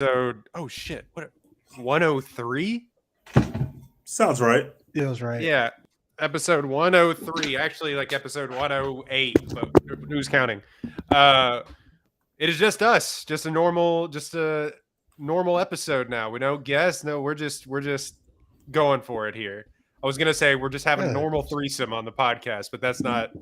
Oh shit, what 103? Sounds right. It was right. Yeah, episode 103. Actually, like episode 108, but who's counting? Uh, it is just us, just a normal episode now. We don't guess. No, we're just going for it here. I was gonna say we're just having a Yeah. normal threesome on the podcast, but that's not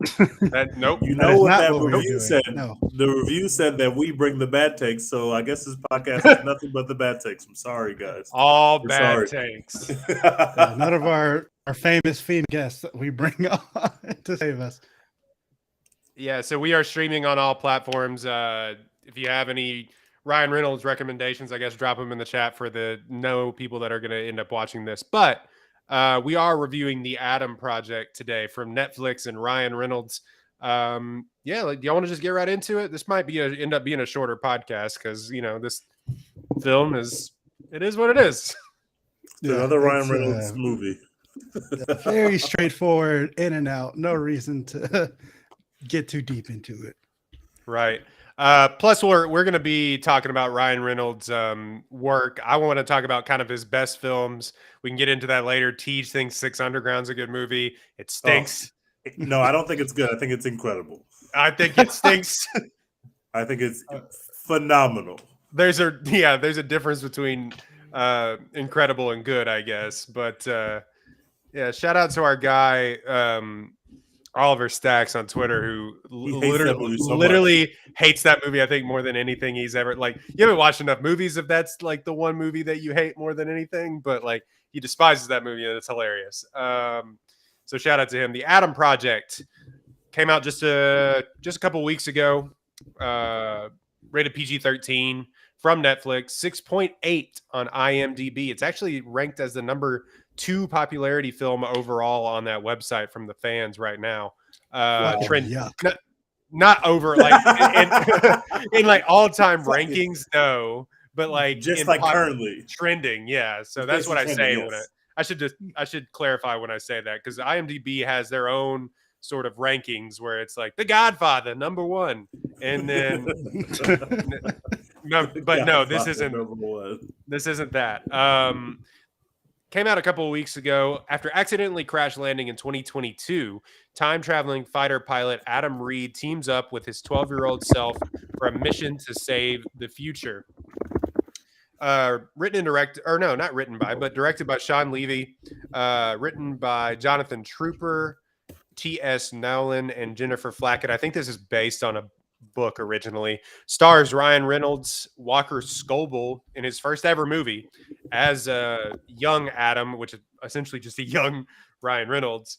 that. Nope. You That know is what not that what we're review doing. said? No. The review said that we bring the bad takes, so I guess this podcast is nothing but the bad takes. I'm sorry, guys. All We're bad sorry. takes. None of our famous fiend guests that we bring on to save us. Yeah, so we are streaming on all platforms. If you have any Ryan Reynolds recommendations, I guess drop them in the chat for the people that are going to end up watching this. But we are reviewing the Adam Project today from Netflix and Ryan Reynolds. Yeah, like, do y'all want to just get right into it? This might end up being a shorter podcast because this film is what it is. It's another Ryan it's, Reynolds movie. Very straightforward, in and out. No reason to get too deep into it. Right. Plus, we're going to be talking about Ryan Reynolds' work. I want to talk about kind of his best films. We can get into that later. Tej thinks Six Underground's a good movie. It stinks. Oh, no, I don't think it's good. I think it's incredible. I think it stinks. I think it's phenomenal. There's a difference between incredible and good, I guess. But yeah, shout out to our guy Oliver Stacks on Twitter, who literally hates that movie. I think more than anything he's ever you haven't watched enough movies if that's like the one movie that you hate more than anything. But he despises that movie and it's hilarious. So shout out to him. The Adam Project came out just a couple weeks ago. Rated PG-13 from Netflix. 6.8 on IMDb. It's actually ranked as the number 2 popularity film overall on that website from the fans right now. Trend not over in all-time rankings, no, but just currently trending, yeah. So that's what I say when I should clarify when I say that, because IMDb has their own sort of rankings where it's like The Godfather #1, and then this isn't that. Came out a couple of weeks ago after accidentally crash landing in 2022. Time-traveling fighter pilot Adam Reed teams up with his 12-year-old self for a mission to save the future. Written and directed, or no, not written by, but directed by Sean Levy. Written by Jonathan Trooper, T.S. Nowlin, and Jennifer Flackett. I think this is based on a book originally. Stars Ryan Reynolds, Walker Scobell in his first ever movie as a young Adam, which is essentially just a young Ryan Reynolds.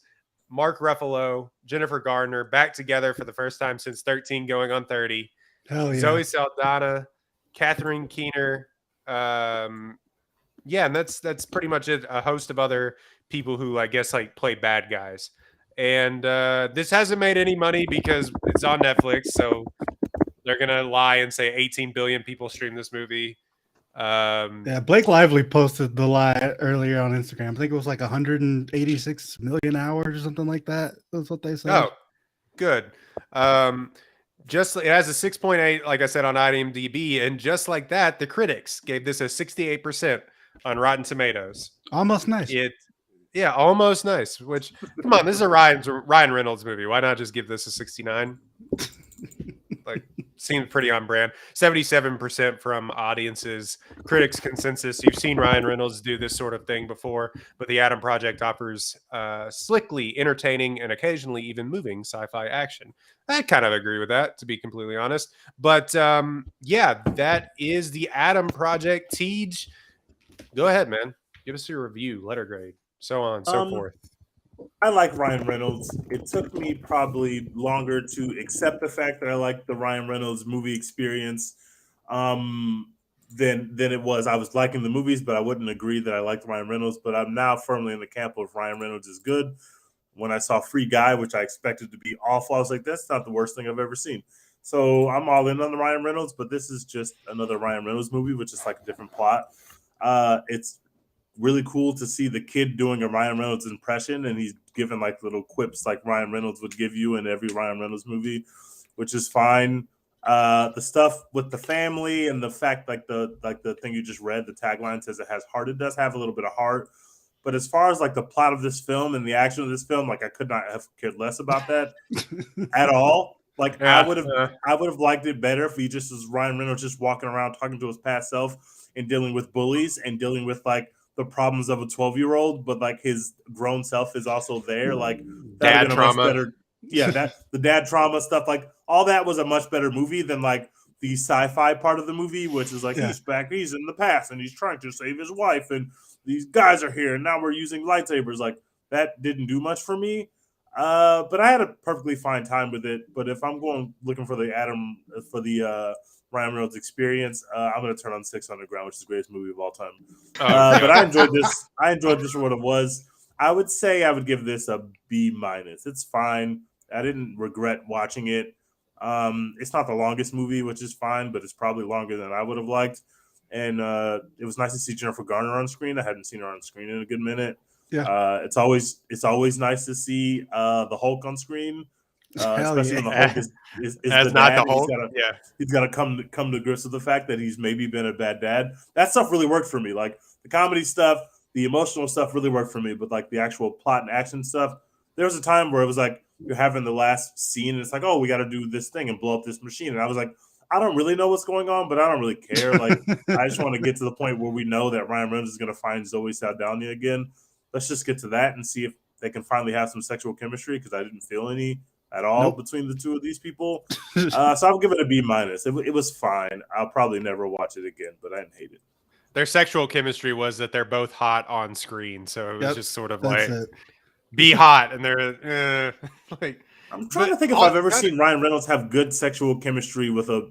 Mark Ruffalo, Jennifer Garner back together for the first time since 13 going on 30. Hell yeah. Zoe Saldana, Catherine Keener. Yeah, and that's pretty much it. A host of other people who I guess play bad guys. And this hasn't made any money because it's on Netflix, so they're gonna lie and say 18 billion people stream this movie. Yeah, Blake Lively posted the lie earlier on Instagram. I think it was 186 million hours or something like that. That's what they said. Oh, good. Just it has a 6.8, like I said, on IMDb, and just like that, the critics gave this a 68% on Rotten Tomatoes. Almost nice. Yeah, almost nice. Which, come on, this is a Ryan Reynolds movie. Why not just give this a 69? Seems pretty on brand. 77% from audiences. Critics consensus. You've seen Ryan Reynolds do this sort of thing before, but the Adam Project offers slickly entertaining and occasionally even moving sci-fi action. I kind of agree with that, to be completely honest. But yeah, that is the Adam Project. Tej, go ahead, man. Give us your review, letter grade, so on and so forth. I like Ryan Reynolds. It took me probably longer to accept the fact that I like the Ryan Reynolds movie experience than it was. I was liking the movies, but I wouldn't agree that I liked Ryan Reynolds. But I'm now firmly in the camp of Ryan Reynolds is good. When I saw Free Guy, which I expected to be awful, I was like, that's not the worst thing I've ever seen. So I'm all in on the Ryan Reynolds, but this is just another Ryan Reynolds movie, which is a different plot. It's really cool to see the kid doing a Ryan Reynolds impression, and he's given little quips like Ryan Reynolds would give you in every Ryan Reynolds movie, which is fine. The stuff with the family and the fact like the thing you just read, the tagline says it has heart. It does have a little bit of heart. But as far as like the plot of this film and the action of this film, like I could not have cared less about that at all. Like I would have liked it better if he just was Ryan Reynolds just walking around talking to his past self and dealing with bullies and dealing with like the problems of a 12-year-old, but like his grown self is also there. Like that would have been a much better. Yeah, that the dad trauma stuff, like all that was a much better movie than like the sci-fi part of the movie, which is like he's back, he's in the past, and he's trying to save his wife, and these guys are here, and now we're using lightsabers. Like that didn't do much for me. But I had a perfectly fine time with it. But if I'm going looking for the Ryan Reynolds experience, I'm going to turn on 6 Underground, which is the greatest movie of all time. But I enjoyed this. I enjoyed this for what it was. I would say I would give this a B-. It's fine. I didn't regret watching it. It's not the longest movie, which is fine, but it's probably longer than I would have liked. And it was nice to see Jennifer Garner on screen. I hadn't seen her on screen in a good minute. Yeah, it's always nice to see the Hulk on screen, especially when the Hulk is the not dad. The Hulk. He's got to come to grips with the fact that he's maybe been a bad dad. That stuff really worked for me. Like the comedy stuff, the emotional stuff really worked for me. But like the actual plot and action stuff, there was a time where it was like you're having the last scene and it's like, oh, we got to do this thing and blow up this machine. And I was like, I don't really know what's going on, but I don't really care. Like I just want to get to the point where we know that Ryan Reynolds is going to find Zoe Saldana again. Let's just get to that and see if they can finally have some sexual chemistry, because I didn't feel any at all between the two of these people. So I'll give it a B-. It was fine. I'll probably never watch it again, but I didn't hate it. Their sexual chemistry was that they're both hot on screen, so it was just sort of like be hot, and they're like. I'm trying to think if I've ever seen Ryan Reynolds have good sexual chemistry with a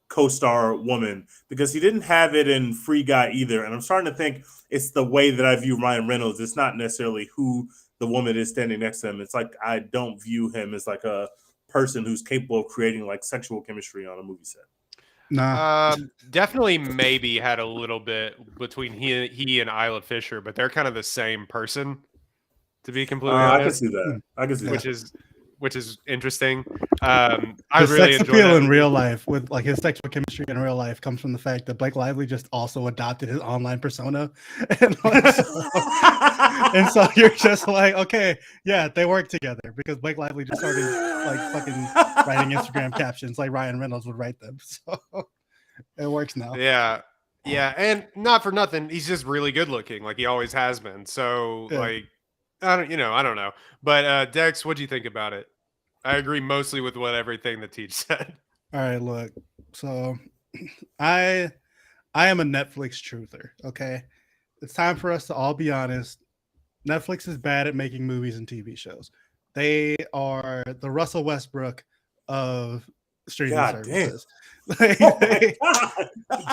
co-star woman, because he didn't have it in Free Guy either. And I'm starting to think it's the way that I view Ryan Reynolds. It's not necessarily who the woman is standing next to him. It's like I don't view him as like a person who's capable of creating like sexual chemistry on a movie set. Nah. Definitely maybe had a little bit between he and Isla Fisher, but they're kind of the same person, to be completely honest. I can see that. Which is interesting. I really sex appeal in real life, with like his sexual chemistry in real life, comes from the fact that Blake Lively just also adopted his online persona, and so you're just like, okay, yeah, they work together, because Blake Lively just started like fucking writing Instagram captions like Ryan Reynolds would write them. So it works now. Yeah, and not for nothing, he's just really good looking, like he always has been. So like. I don't know. But Dex, what do you think about it? I agree mostly with everything that Teach said. All right, look. So I am a Netflix truther, okay? It's time for us to all be honest. Netflix is bad at making movies and TV shows. They are the Russell Westbrook of streaming services.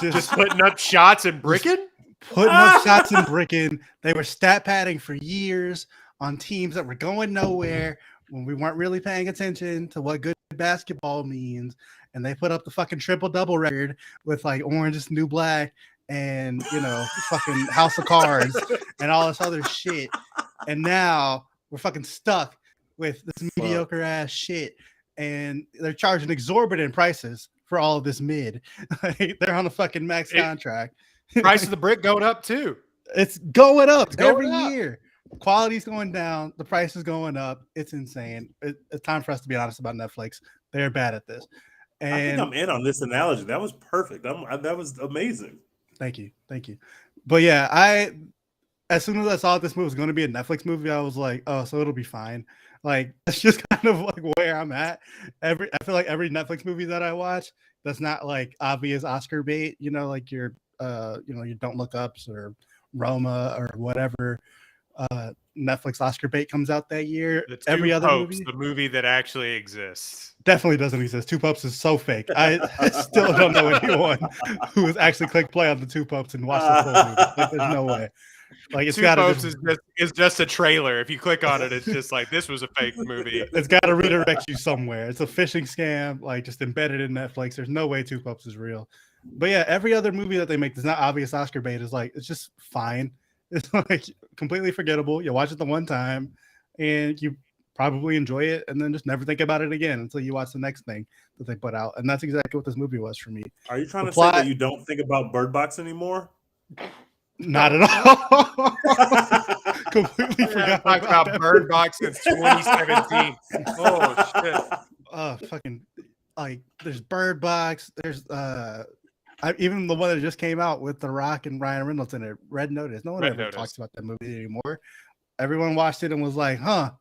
Just putting up shots and bricking? Putting up shots and bricking. They were stat padding for years on teams that were going nowhere when we weren't really paying attention to what good basketball means. And they put up the fucking triple-double record with like Orange is the New Black and, fucking House of Cards and all this other shit. And now we're fucking stuck with this mediocre ass shit. And they're charging exorbitant prices for all of this mid. They're on a fucking max contract. Price of the brick going up too. It's going up every year. Quality's going down. The price is going up. It's insane. It's time for us to be honest about Netflix. They're bad at this. And I think I'm in on this analogy. That was perfect. That was amazing. Thank you. But yeah, as soon as I saw this movie was going to be a Netflix movie, I was like, oh, so it'll be fine. Like, that's just kind of like where I'm at. I feel like every Netflix movie that I watch that's not like obvious Oscar bait, like your Don't Look Ups or Roma or whatever Netflix Oscar bait comes out that year. Every other movie, the movie that actually exists, definitely doesn't exist. Two Popes is so fake. I still don't know anyone who has actually clicked play on the Two Popes and watched the full movie. Like, there's no way. Like, it's got is just a trailer. If you click on it, it's just like, this was a fake movie. It's got to redirect you somewhere. It's a phishing scam, like just embedded in Netflix. There's no way Two Popes is real. But yeah, every other movie that they make that's not obvious Oscar bait is like, it's just fine. It's like completely forgettable. You watch it the one time and you probably enjoy it, and then just never think about it again until you watch the next thing that they put out. And that's exactly what this movie was for me. Are you trying The to say that plot- you don't think about Bird Box anymore? Not at all. Completely I forgot talked about about that Bird movie. Box since 2017. Oh shit! Fucking like there's Bird Box. There's even the one that just came out with The Rock and Ryan Reynolds in it. Red Notice. No one Red ever Notice. talks about that movie anymore. Everyone watched it and was like, "Huh,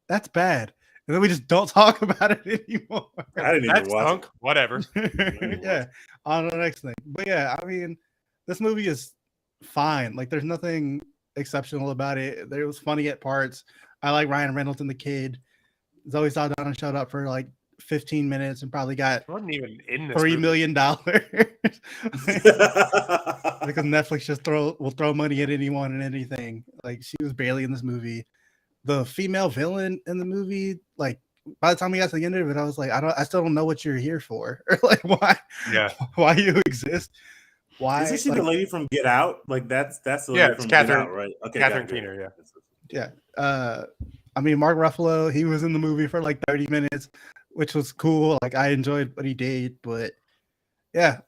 that's bad," and then we just don't talk about it anymore. I didn't That even watch stunk. Whatever. Yeah, on the next thing. But yeah, I mean, this movie is fine. Like, there's nothing exceptional about it. There was funny at parts. I like Ryan Reynolds and the kid. Zoe Saldana showed up for like 15 minutes and probably got It wasn't even in this $3 movie. million it. because Netflix just will throw money at anyone and anything. Like, she was barely in this movie. The female villain in the movie, like, by the time we got to the end of it, I was like, I still don't know what you're here for. Or like, why you exist. Why? Isn't she like, the lady from Get Out? Like that's the Yeah, lady it's from Catherine- Get Out, right? Okay, Catherine got it. Keener, yeah. I mean, Mark Ruffalo, he was in the movie for like 30 minutes, which was cool. Like, I enjoyed what he did, but yeah,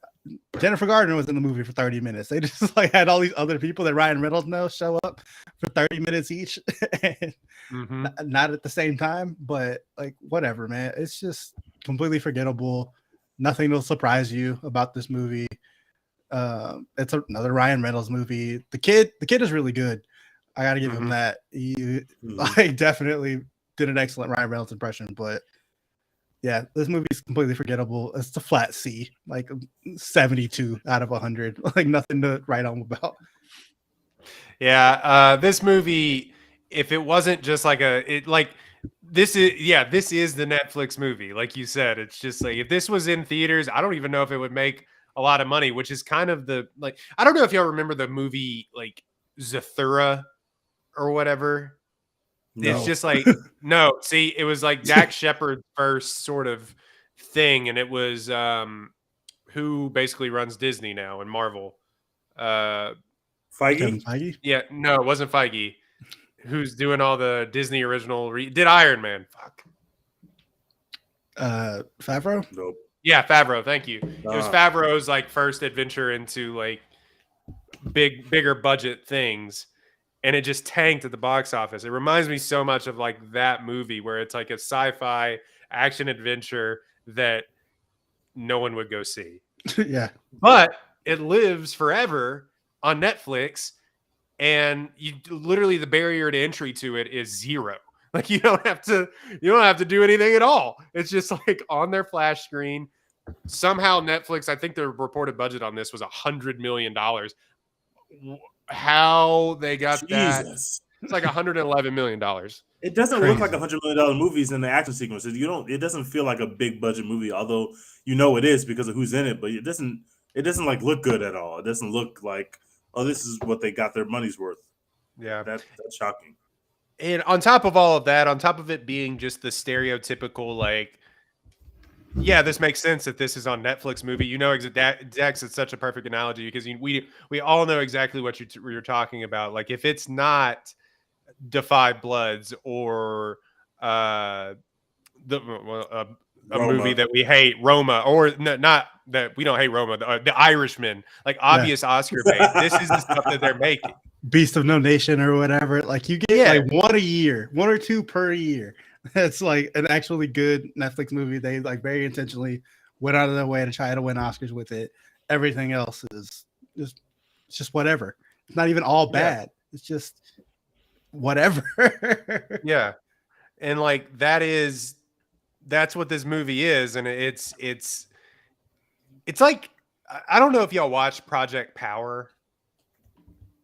Jennifer Gardner was in the movie for 30 minutes. They just like had all these other people that Ryan Reynolds knows show up for 30 minutes each, and not at the same time, but like, whatever, man. It's just completely forgettable. Nothing will surprise you about this movie. It's another Ryan Reynolds movie. The kid is really good. I gotta give him that. He like definitely did an excellent Ryan Reynolds impression, but yeah, this movie is completely forgettable. It's a flat C, like 72 out of 100. Like, nothing to write home about. Yeah, this movie, if it wasn't just like this is the Netflix movie, like you said. It's just like, if this was in theaters, I don't even know if it would make a lot of money, which is kind of the, like, I don't know if y'all remember the movie like Zathura or whatever. No. It's just like, no, see, it was like Dax Shepard's first sort of thing, and it was who basically runs Disney now and Marvel. Kevin Feige? Feige? Yeah, no, it wasn't Feige. Who's doing all the Disney original? Did Iron Man? Fuck. Favreau? Nope. Yeah, Favreau. Thank you. It was Favreau's like first adventure into like bigger budget things, and it just tanked at the box office. It reminds me so much of like that movie where it's like a sci-fi action adventure that no one would go see. Yeah. But it lives forever on Netflix, and you literally, the barrier to entry to it is zero. Like, you don't have to do anything at all. It's just like on their flash screen. Somehow Netflix, I think the reported budget on this was $100 million. How they got that? Jesus. It's like $111 million. It doesn't Crazy. look like $100 million movies in the action sequences. It doesn't feel like a big budget movie, although you know it is because of who's in it, but it doesn't like look good at all. It doesn't look like, oh, this is what they got their money's worth. Yeah. That's shocking. And on top of all of that, on top of it being just the stereotypical, like, yeah, this makes sense that this is on Netflix movie. You know, Dex, it's such a perfect analogy because we all know exactly what you're talking about. Like, if it's not Defy Bloods or a movie that we hate, Roma, or not that we don't hate Roma, the Irishman, like obvious Oscar bait. This is the stuff that they're making. Beast of No Nation or whatever. Like, you get like one a year, one or two per year. It's like an actually good Netflix movie. They like very intentionally went out of their way to try to win Oscars with it. Everything else is just whatever. It's not even all bad. It's just whatever. Yeah. And like that's what this movie is. And it's like, I don't know if y'all watched Project Power.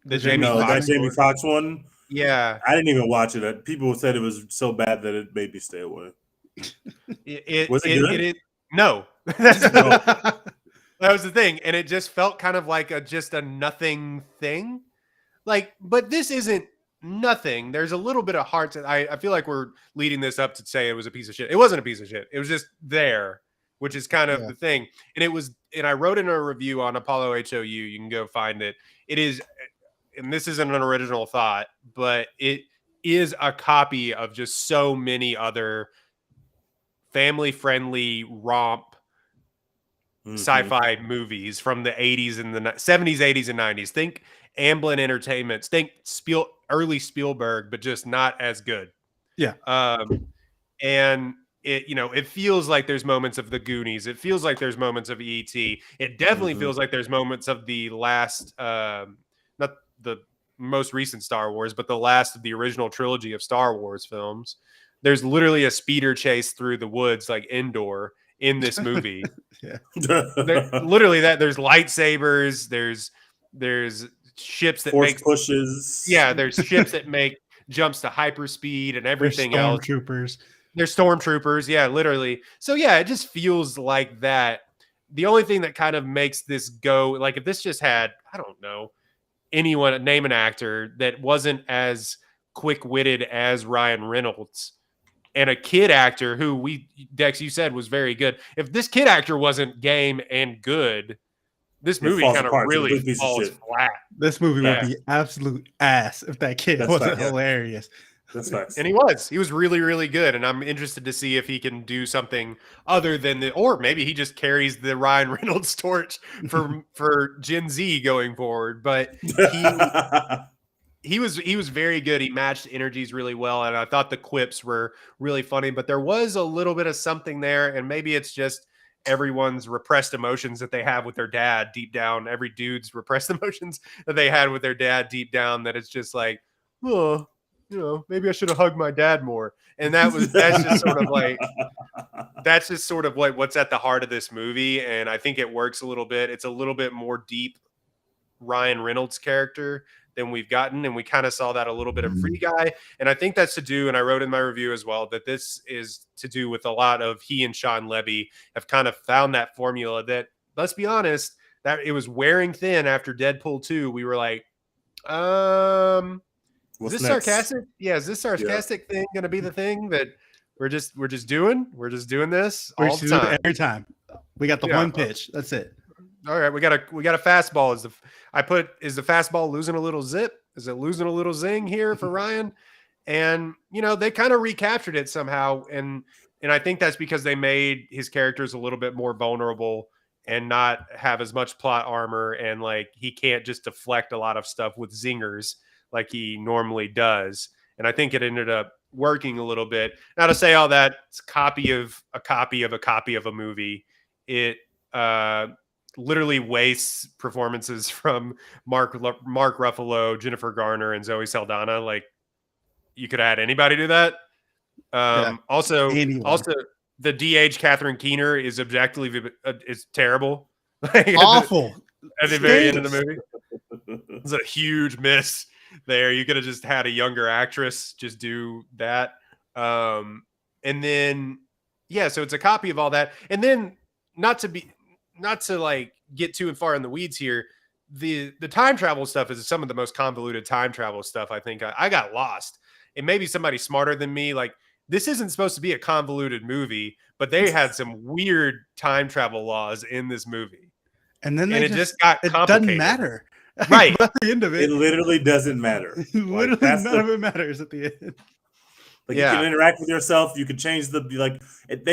The Jamie Foxx one. Yeah, I didn't even watch it. People said it was so bad that it made me stay away. Was it good? No, that was the thing, and it just felt kind of like just a nothing thing. Like, but this isn't nothing. There's a little bit of heart. I feel like we're leading this up to say it was a piece of shit. It wasn't a piece of shit. It was just there, which is kind of the thing. And it was, and I wrote in a review on Apollo HOU. You can go find it. It is. And this isn't an original thought, but is a copy of just so many other family-friendly romp sci-fi movies from the 80s and the 70s, 80s, and 90s. Think Amblin Entertainment. Think early Spielberg, but just not as good. Yeah. And it feels like there's moments of the Goonies. It feels like there's moments of E.T. It definitely feels like there's moments of the last, not the most recent Star Wars, but the last of the original trilogy of Star Wars films. There's literally a speeder chase through the woods, like indoor, in this movie. Yeah. Literally that. There's lightsabers. There's ships that Force make pushes. Yeah, there's ships that make jumps to hyperspeed and everything else. Stormtroopers. They're stormtroopers. Yeah, literally. So yeah, it just feels like that. The only thing that kind of makes this go, like if this just had, I don't know, anyone name an actor that wasn't as quick-witted as Ryan Reynolds and a kid actor who Dex, you said was very good. If this kid actor wasn't game and good, this movie kind of really falls flat. This movie would be absolute ass if that kid wasn't hilarious. That's nice. And he was really, really good. And I'm interested to see if he can do something other than or maybe he just carries the Ryan Reynolds torch for Gen Z going forward. But he was very good. He matched energies really well. And I thought the quips were really funny, but there was a little bit of something there. And maybe it's just everyone's repressed emotions that they have with their dad deep down. Every dude's repressed emotions that they had with their dad deep down, that it's just like, oh, maybe I should have hugged my dad more. And that's just sort of like what's at the heart of this movie. And I think it works a little bit. It's a little bit more deep Ryan Reynolds character than we've gotten. And we kind of saw that a little bit of Free Guy. And I think that's to do, and I wrote in my review as well, that this is to do with a lot of he and Sean Levy have kind of found that formula that, let's be honest, that it was wearing thin after Deadpool 2. We were like, is this sarcastic? Yeah, is this sarcastic thing going to be the thing that we're just doing? We're just doing this all the time. Every time. We got the one pitch. That's it. All right, we got a fastball. Is the fastball losing a little zip? Is it losing a little zing here for Ryan? And they kind of recaptured it somehow, and I think that's because they made his characters a little bit more vulnerable and not have as much plot armor, and like he can't just deflect a lot of stuff with zingers like he normally does. And I think it ended up working a little bit. Now, to say all that, it's a copy of a movie. It literally wastes performances from Mark Ruffalo, Jennifer Garner, and Zoe Saldana. Like, you could have had anybody do that. Also, the DH Catherine Keener is objectively is terrible. Awful. At the very end of the movie. It's a huge miss there. You could have just had a younger actress just do that. And then, so it's a copy of all that. And then not to like get too far in the weeds here, the time travel stuff is some of the most convoluted time travel stuff. I think I got lost. And maybe somebody smarter than me, like, this isn't supposed to be a convoluted movie, but they had some weird time travel laws in this movie. And then it just got complicated. It doesn't matter. Right. At the end of it. It literally doesn't matter. Literally none of it matters at the end. Like, you can interact with yourself. You can change they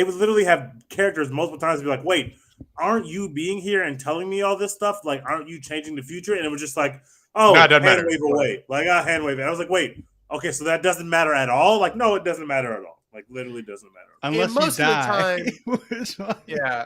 would literally have characters multiple times be like, wait, aren't you being here and telling me all this stuff? Like, aren't you changing the future? And it was just like, oh, hand wave away. Like, hand wave. I was like, wait, okay, so that doesn't matter at all? Like, no, it doesn't matter at all. Like, literally doesn't matter. Unless most you die. Of the time, yeah.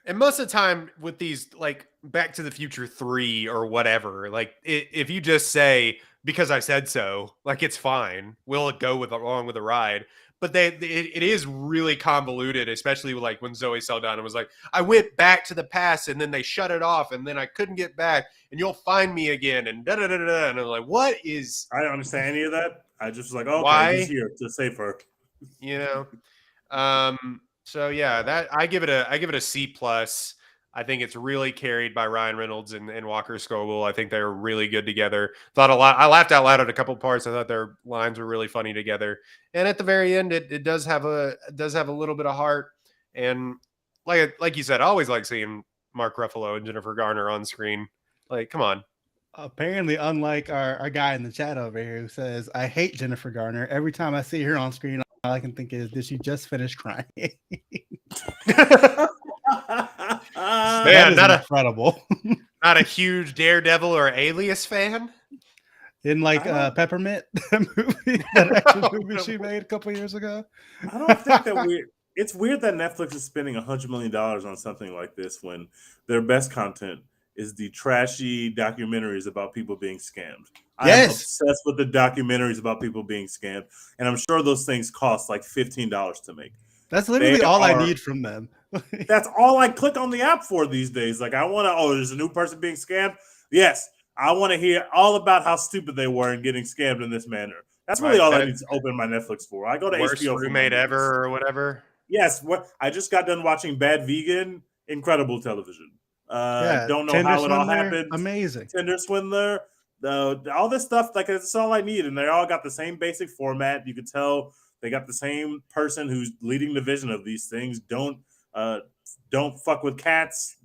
And most of the time with these, like, Back to the Future 3 or whatever, like, if you just say, because I said so, like, it's fine. We'll go along with the ride. But it is really convoluted, especially like when Zoe Saldana was like, I went back to the past and then they shut it off and then I couldn't get back and you'll find me again and da-da-da-da-da. And I'm like, what is... I don't understand any of that. I just was like, oh, okay, he's here to save her. So yeah, that I give it a C+. I think it's really carried by Ryan Reynolds and Walker Scobell. I think they're really good together. Thought a lot. I laughed out loud at a couple parts. I thought their lines were really funny together. And at the very end, it does have a little bit of heart. And like you said, I always like seeing Mark Ruffalo and Jennifer Garner on screen. Like, come on, Apparently, unlike our guy in the chat over here who says, I hate Jennifer Garner. Every time I see her on screen, all I can think is, did she just finish crying? That is incredible. Not a huge Daredevil or Alias fan? In like Peppermint, that action movie she made a couple years ago. I don't think that it's weird that Netflix is spending $100 million on something like this when their best content is the trashy documentaries about people being scammed. I am obsessed with the documentaries about people being scammed, and I'm sure those things cost like $15 to make. That's literally all I need from them. That's all I click on the app for these days. Like, I want to, there's a new person being scammed. Yes, I want to hear all about how stupid they were in getting scammed in this manner. That's really all I need to open my Netflix for. I go to worst HBO roommate ever or whatever. Yes, I just got done watching Bad Vegan. Incredible television. Don't know Tinder how it Swindler, all happened. Amazing. Tinder Swindler. All this stuff, like, it's all I need, and they all got the same basic format. You can tell they got the same person who's leading the vision of these things. Don't fuck with cats.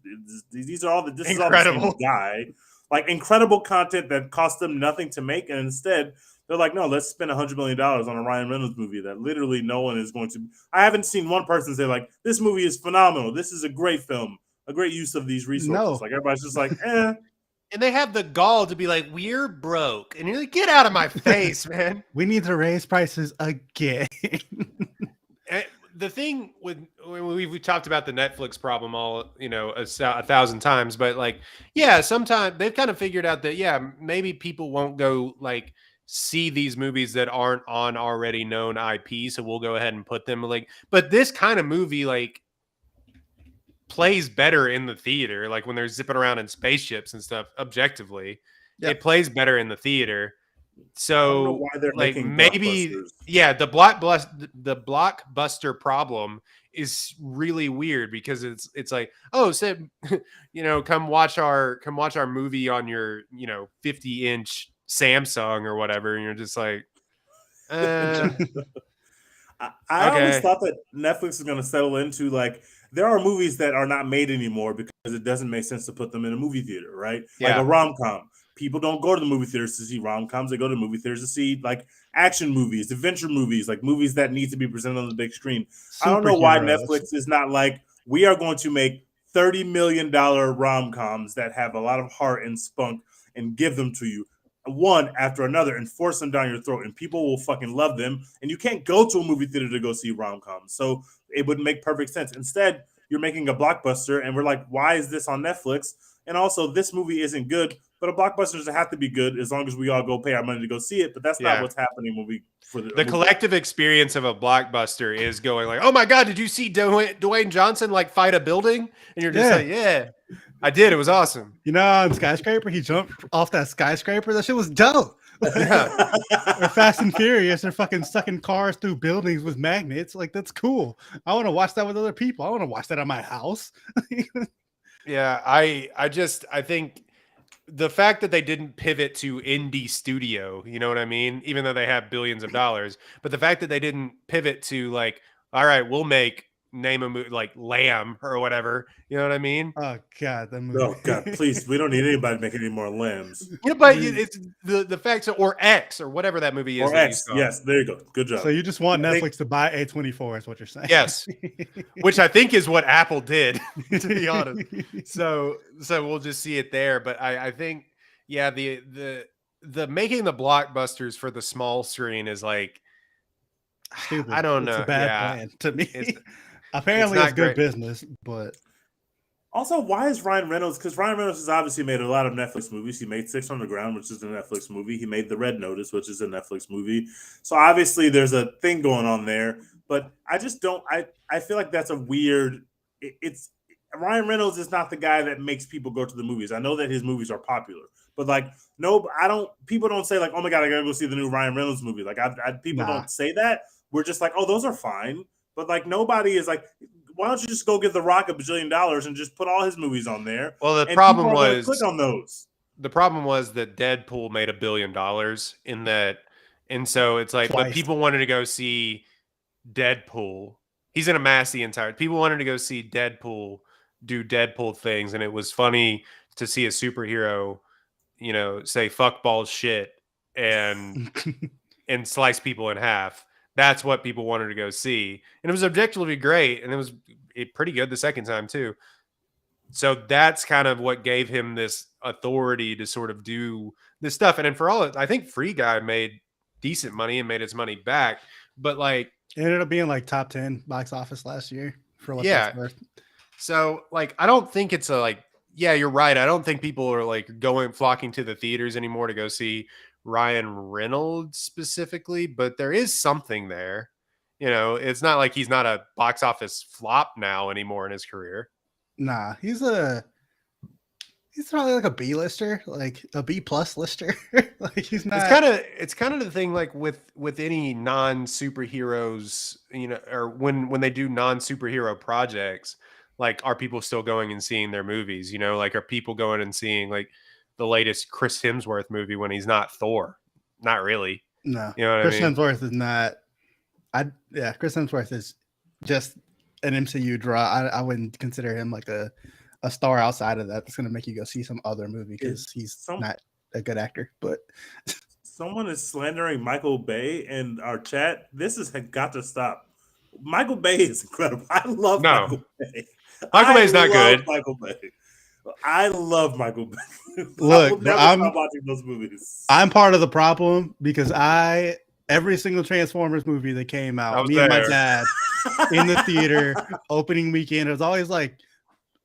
These are all this is all the same guy. Like, incredible content that cost them nothing to make, and instead they're like, no, let's spend $100 million on a Ryan Reynolds movie that literally no one is going to. I haven't seen one person say, like, this movie is phenomenal. This is a great film, a great use of these resources. No. Like, everybody's just like, eh. And they have the gall to be like, we're broke. And you're like, get out of my face, man. We need to raise prices again. The thing with we talked about the Netflix problem all, a thousand times, but like, yeah, sometimes they've kind of figured out that, yeah, maybe people won't go like see these movies that aren't on already known IP. So we'll go ahead and put them like, but this kind of movie, like, plays better in the theater. Like when they're zipping around in spaceships and stuff, objectively, it plays better in the theater. So I don't know why they're like making maybe the blockbuster problem is really weird because it's like, oh, so come watch our movie on your 50-inch Samsung or whatever, and you're just like, I always thought that Netflix is going to settle into, like, there are movies that are not made anymore because it doesn't make sense to put them in a movie theater, right? Like a rom-com. People don't go to the movie theaters to see rom-coms. They go to the movie theaters to see, like, action movies, adventure movies, like movies that need to be presented on the big screen. I don't know why Netflix is not like, we are going to make $30 million rom-coms that have a lot of heart and spunk and give them to you one after another and force them down your throat, and people will fucking love them. And you can't go to a movie theater to go see rom-coms. So it would make perfect sense. Instead, you're making a blockbuster, and we're like, why is this on Netflix? And also, this movie isn't good, but a blockbuster doesn't have to be good as long as we all go pay our money to go see it. But that's not what's happening when we the collective experience of a blockbuster is going like, oh my god, did you see Dwayne Johnson like fight a building? And you're just like, yeah, I did. It was awesome. On Skyscraper, he jumped off that skyscraper. That shit was dope. Or Fast and Furious, they're fucking sucking cars through buildings with magnets. Like, that's cool. I want to watch that with other people. I want to watch that at my house. Yeah, I think the fact that they didn't pivot to indie studio, you know what I mean? Even though they have billions of dollars, but the fact that they didn't pivot to like, all right, we'll name a movie like Lamb or whatever. You know what I mean? Oh god, that movie. Oh god, please, we don't need anybody to make any more Lambs. Yeah, but it's the fact or X or whatever that movie is. Or X, yes, there you go. Good job. So you just want Netflix to buy A24 is what you're saying? Yes, which I think is what Apple did, to be honest. So we'll just see it there. But I think, yeah, the making the blockbusters for the small screen is like, stupid. I don't know. It's a bad plan to me. Apparently, it's good business, but also, why is Ryan Reynolds? Because Ryan Reynolds has obviously made a lot of Netflix movies. He made Six Underground, which is a Netflix movie. He made The Red Notice, which is a Netflix movie. So obviously, there's a thing going on there. But I just don't. I feel like that's a weird. It's Ryan Reynolds is not the guy that makes people go to the movies. I know that his movies are popular, but like, no, I don't. People don't say like, oh my god, I gotta go see the new Ryan Reynolds movie. Like, people don't say that. We're just like, oh, those are fine. But like, nobody is like, why don't you just go give The Rock $1 billion and just put all his movies on there? Well, the problem was click on those. The problem was that Deadpool made $1 billion in that, and so it's like, but people wanted to go see Deadpool. He's gonna mask the entire. People wanted to go see Deadpool do Deadpool things, and it was funny to see a superhero, say fuck balls shit and slice people in half. That's what people wanted to go see. And it was objectively great. And it was pretty good the second time too. So that's kind of what gave him this authority to sort of do this stuff. And then for all, I think Free Guy made decent money and made its money back. But like, it ended up being like top 10 box office last year for what that's worth. So like, I don't think it's yeah, you're right. I don't think people are like flocking to the theaters anymore to go see Ryan Reynolds specifically, but there is something there. It's not like he's not a box office flop now anymore in his career. Nah, he's probably like a B lister, like a B plus lister. Like he's not. It's kind of the thing like with any non superheroes, or when they do non superhero projects, like are people still going and seeing their movies? Like are people going and seeing like the latest Chris Hemsworth movie when he's not Thor? Not really. No, Chris Hemsworth is not. Chris Hemsworth is just an MCU draw. I wouldn't consider him like a star outside of that. That's going to make you go see some other movie because he's not a good actor. But someone is slandering Michael Bay in our chat. This has got to stop. Michael Bay is incredible. I love Michael Bay. Michael Bay's not good. Michael Bay. I love Michael Bay. Look, I'm watching those movies. I'm part of the problem because every single Transformers movie that came out, me and my dad in the theater opening weekend, it was always like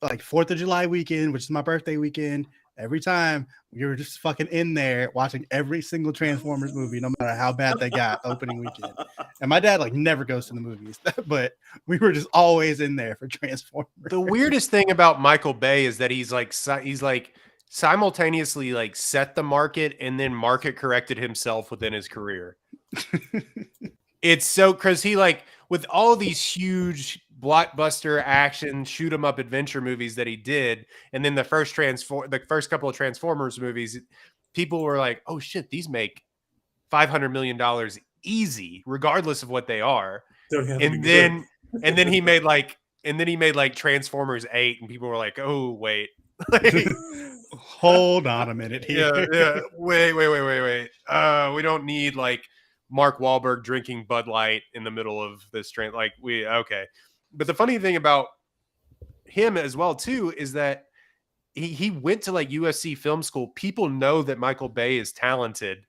4th of July weekend, which is my birthday weekend. Every time we were just fucking in there watching every single Transformers movie, no matter how bad they got opening weekend. And my dad never goes to the movies, but we were just always in there for Transformers. The weirdest thing about Michael Bay is that he's simultaneously set the market and then market corrected himself within his career. It's so because he with all these huge blockbuster action shoot 'em up adventure movies that he did, and then the first couple of Transformers movies, people were like, "Oh shit, these make $500 million easy, regardless of what they are." And then he made Transformers 8, and people were like, "Oh wait." Hold on a minute here. Yeah. Wait. We don't need Mark Wahlberg drinking Bud Light in the middle of this train. Okay. But the funny thing about him as well too is that he went to USC film school. People know that Michael Bay is talented,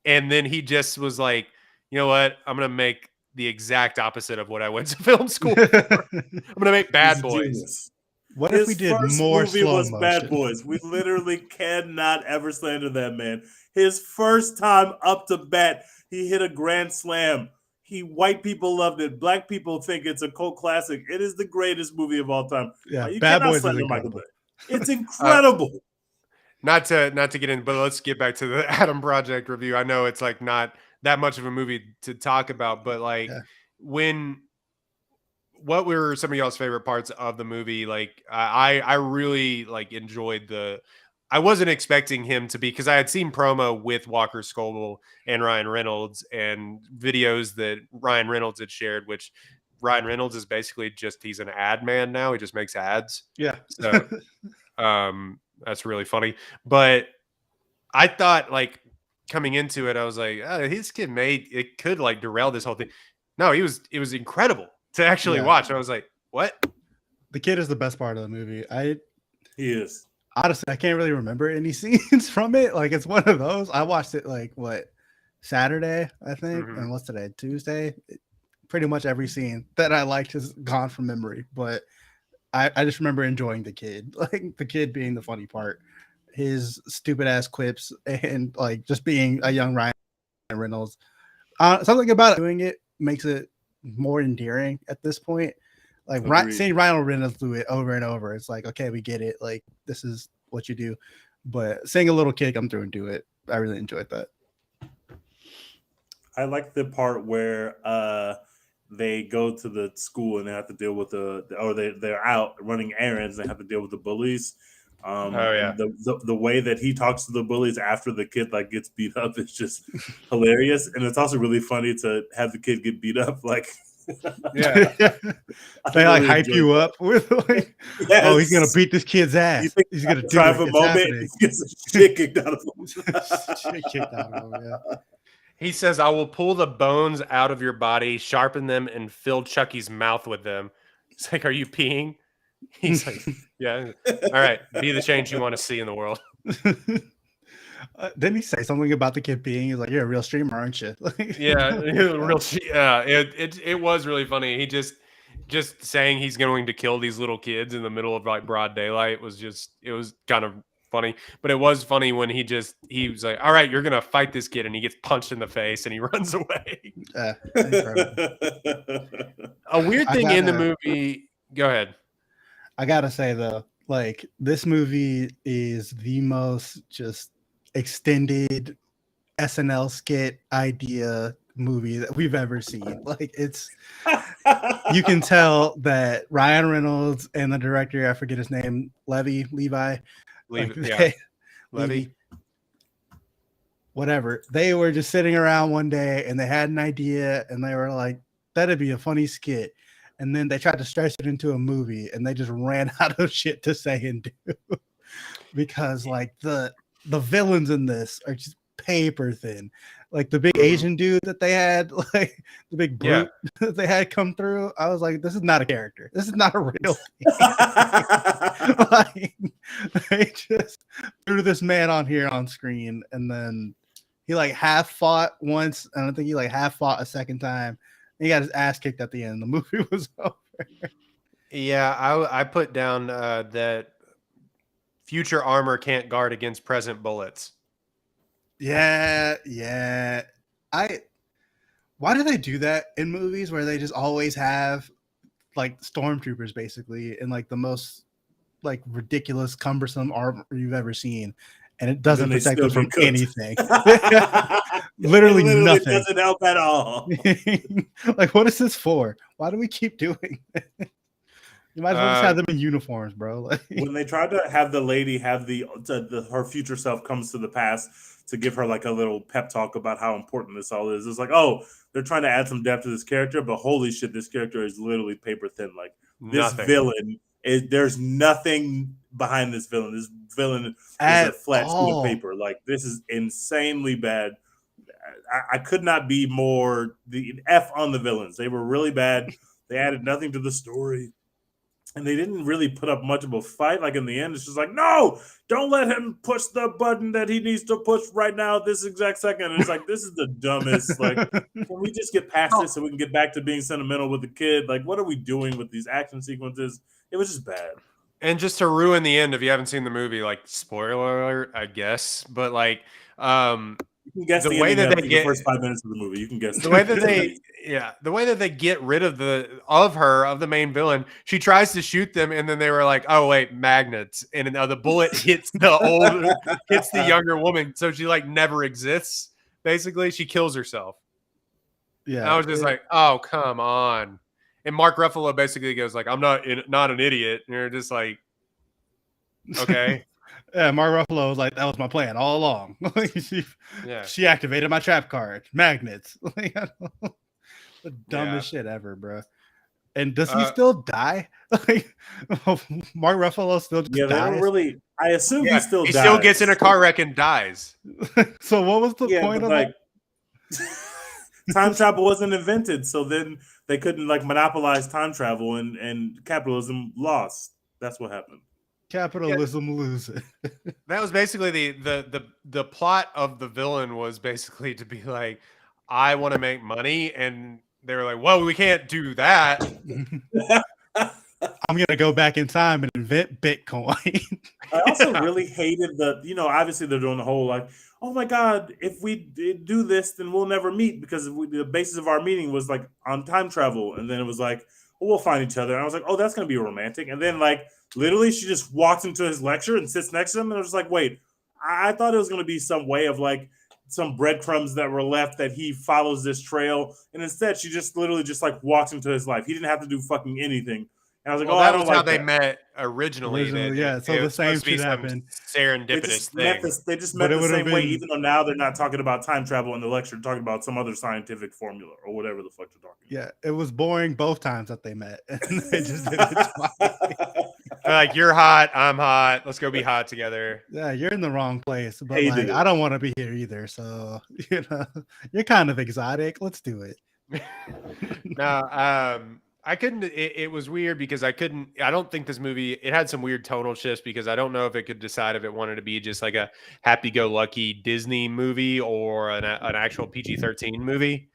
and then he just was like, you know what? I'm gonna make the exact opposite of what I went to film school for. I'm gonna make Bad Boys. What if we did more slow motion? Bad Boys. We literally cannot ever slander that man. His first time up to bat, he hit a grand slam. White people loved it. Black people think it's a cult classic. It is the greatest movie of all time. Yeah, Bad Boys is incredible. It's incredible. Not to get in, but let's get back to the Adam Project review. I know it's not that much of a movie to talk about, but what were some of y'all's favorite parts of the movie? I really enjoyed I wasn't expecting him to be, because I had seen promo with Walker Scobell and Ryan Reynolds and videos that Ryan Reynolds had shared, which Ryan Reynolds is basically he's an ad man now. He just makes ads. Yeah. So that's really funny. But I thought coming into it, I was like, oh, his kid it could derail this whole thing. No, it was incredible to actually watch. I was like, what? The kid is the best part of the movie. He is. Honestly, I can't really remember any scenes from it. It's one of those. I watched it Saturday, I think. Mm-hmm. And what's today? Tuesday? Pretty much every scene that I liked has gone from memory. But I just remember enjoying the kid. The kid being the funny part. His stupid ass quips and just being a young Ryan Reynolds. Something about doing it makes it more endearing at this point. Seeing Ryan Reynolds do it over and over, it's okay, we get it. This is what you do. But seeing a little kid come through and do it, I really enjoyed that. I like the part where they go to the school and they have to deal with they're out running errands and they have to deal with the bullies. The way that he talks to the bullies after the kid gets beat up is just hilarious, and it's also really funny to have the kid get beat up Yeah. They like really hype enjoyed you that. up with like, Yes. oh, he's gonna beat this kid's You ass. think He's gonna do drive it. a It's moment, happening. he gets the shit kicked out of him. Shit kicked out of him. Yeah. He says, I will pull the bones out of your body, sharpen them, and fill Chucky's mouth with them. It's like, are you peeing? He's like, yeah. All right. Be the change you want to see in the world. Didn't he say something about the kid being? He's like, "You're a real streamer, aren't you?" Like, Yeah. It was really funny. He just saying he's going to kill these little kids in the middle of like broad daylight it was kind of funny. But it was funny when he was like, all right, you're gonna fight this kid, and he gets punched in the face and he runs away. incredible. A weird I thing in the gotta- movie. Go ahead. I gotta say though, like this movie is the most just extended SNL skit idea movie that we've ever seen. Like it's you can tell that Ryan Reynolds and the director, I forget his name, Levi, like, Levy. whatever. They were just sitting around one day and they had an idea and they were like, that'd be a funny skit. And then they tried to stretch it into a movie and they just ran out of shit to say and do because like the villains in this are just paper thin. Like the big Asian dude that they had, like the big brute that they had come through. I was like, this is not a character. This is not a real thing. Like, they just threw this man on here on screen, and then he like half fought once, and I think he like half fought a second time. And he got his ass kicked at the end. The movie was over. Yeah, I put down that future armor can't guard against present bullets. Yeah. Why do they do that in movies where they just always have like stormtroopers basically in like the most like ridiculous, cumbersome armor you've ever seen, and it doesn't protect them from anything. Literally nothing. Doesn't help at all. Like, what is this for? Why do we keep doing it? You might as well just have them in uniforms, bro. Like, when they tried to have the lady have her future self comes to the past to give her like a little pep talk about how important this all is, it's like, oh, they're trying to add some depth to this character, but holy shit, this character is literally paper thin. Like this villain there's nothing behind this villain. This villain is a flat sheet of paper. Like this is insanely bad. I could not be more the F on the villains. They were really bad. They added nothing to the story. And they didn't really put up much of a fight. Like in the end, it's just like, no, don't let him push the button that he needs to push right now, this exact second. And it's like, this is the dumbest. Like, can we just get past this so we can get back to being sentimental with the kid? Like, what are we doing with these action sequences? It was just bad. And just to ruin the end, if you haven't seen the movie, like spoiler alert, I guess, but like, you can guess the way that they get the first 5 minutes of the movie. You can guess the way that they get rid of the main villain. She tries to shoot them, and then they were like, "Oh wait, magnets!" And the bullet hits the younger woman, so she like never exists. Basically, she kills herself. Yeah, and I was just like, "Oh come on!" And Mark Ruffalo basically goes like, "I'm not an idiot," and you're just like, "Okay." Yeah, Mark Ruffalo was like, that was my plan all along. She activated my trap card. Magnets. The dumbest shit ever, bro. And does he still die? Like, Mark Ruffalo still just dies? They don't really. I assume he still dies. He still gets in a car wreck and dies. So what was the point of that? Time travel wasn't invented, so then they couldn't like monopolize time travel, and capitalism lost. That's what happened. Capitalism loses. That was basically the plot of the villain was basically to be like, I want to make money, and they were like, well, we can't do that. I'm gonna go back in time and invent Bitcoin. I also really hated obviously they're doing the whole like, oh my god, if we do this, then we'll never meet because the basis of our meeting was like on time travel, and then it was like, well, we'll find each other, and I was like, oh, that's gonna be romantic, and then like. Literally, she just walks into his lecture and sits next to him. And I was like, wait, I thought it was going to be some way of like some breadcrumbs that were left that he follows this trail. And instead, she just literally just like walks into his life. He didn't have to do fucking anything. And I was like, Well, oh, I that don't was how like they that. met originally. Yeah, so It the was same supposed to be shit some happened. They serendipitous just thing. They just But met it the would have same way, been- even though now they're not talking about time travel in the lecture, they're talking about some other scientific formula or whatever the fuck they're talking Yeah, it was boring both times that they met, and they just did it twice. about. They're like, you're hot, I'm hot. Let's go be hot together. Yeah, you're in the wrong place, but Hated like it. I don't want to be here either. So you're kind of exotic. Let's do it. No, I couldn't. It was weird because I couldn't. I don't think this movie. It had some weird tonal shifts because I don't know if it could decide if it wanted to be just like a happy-go-lucky Disney movie or an actual PG-13 movie.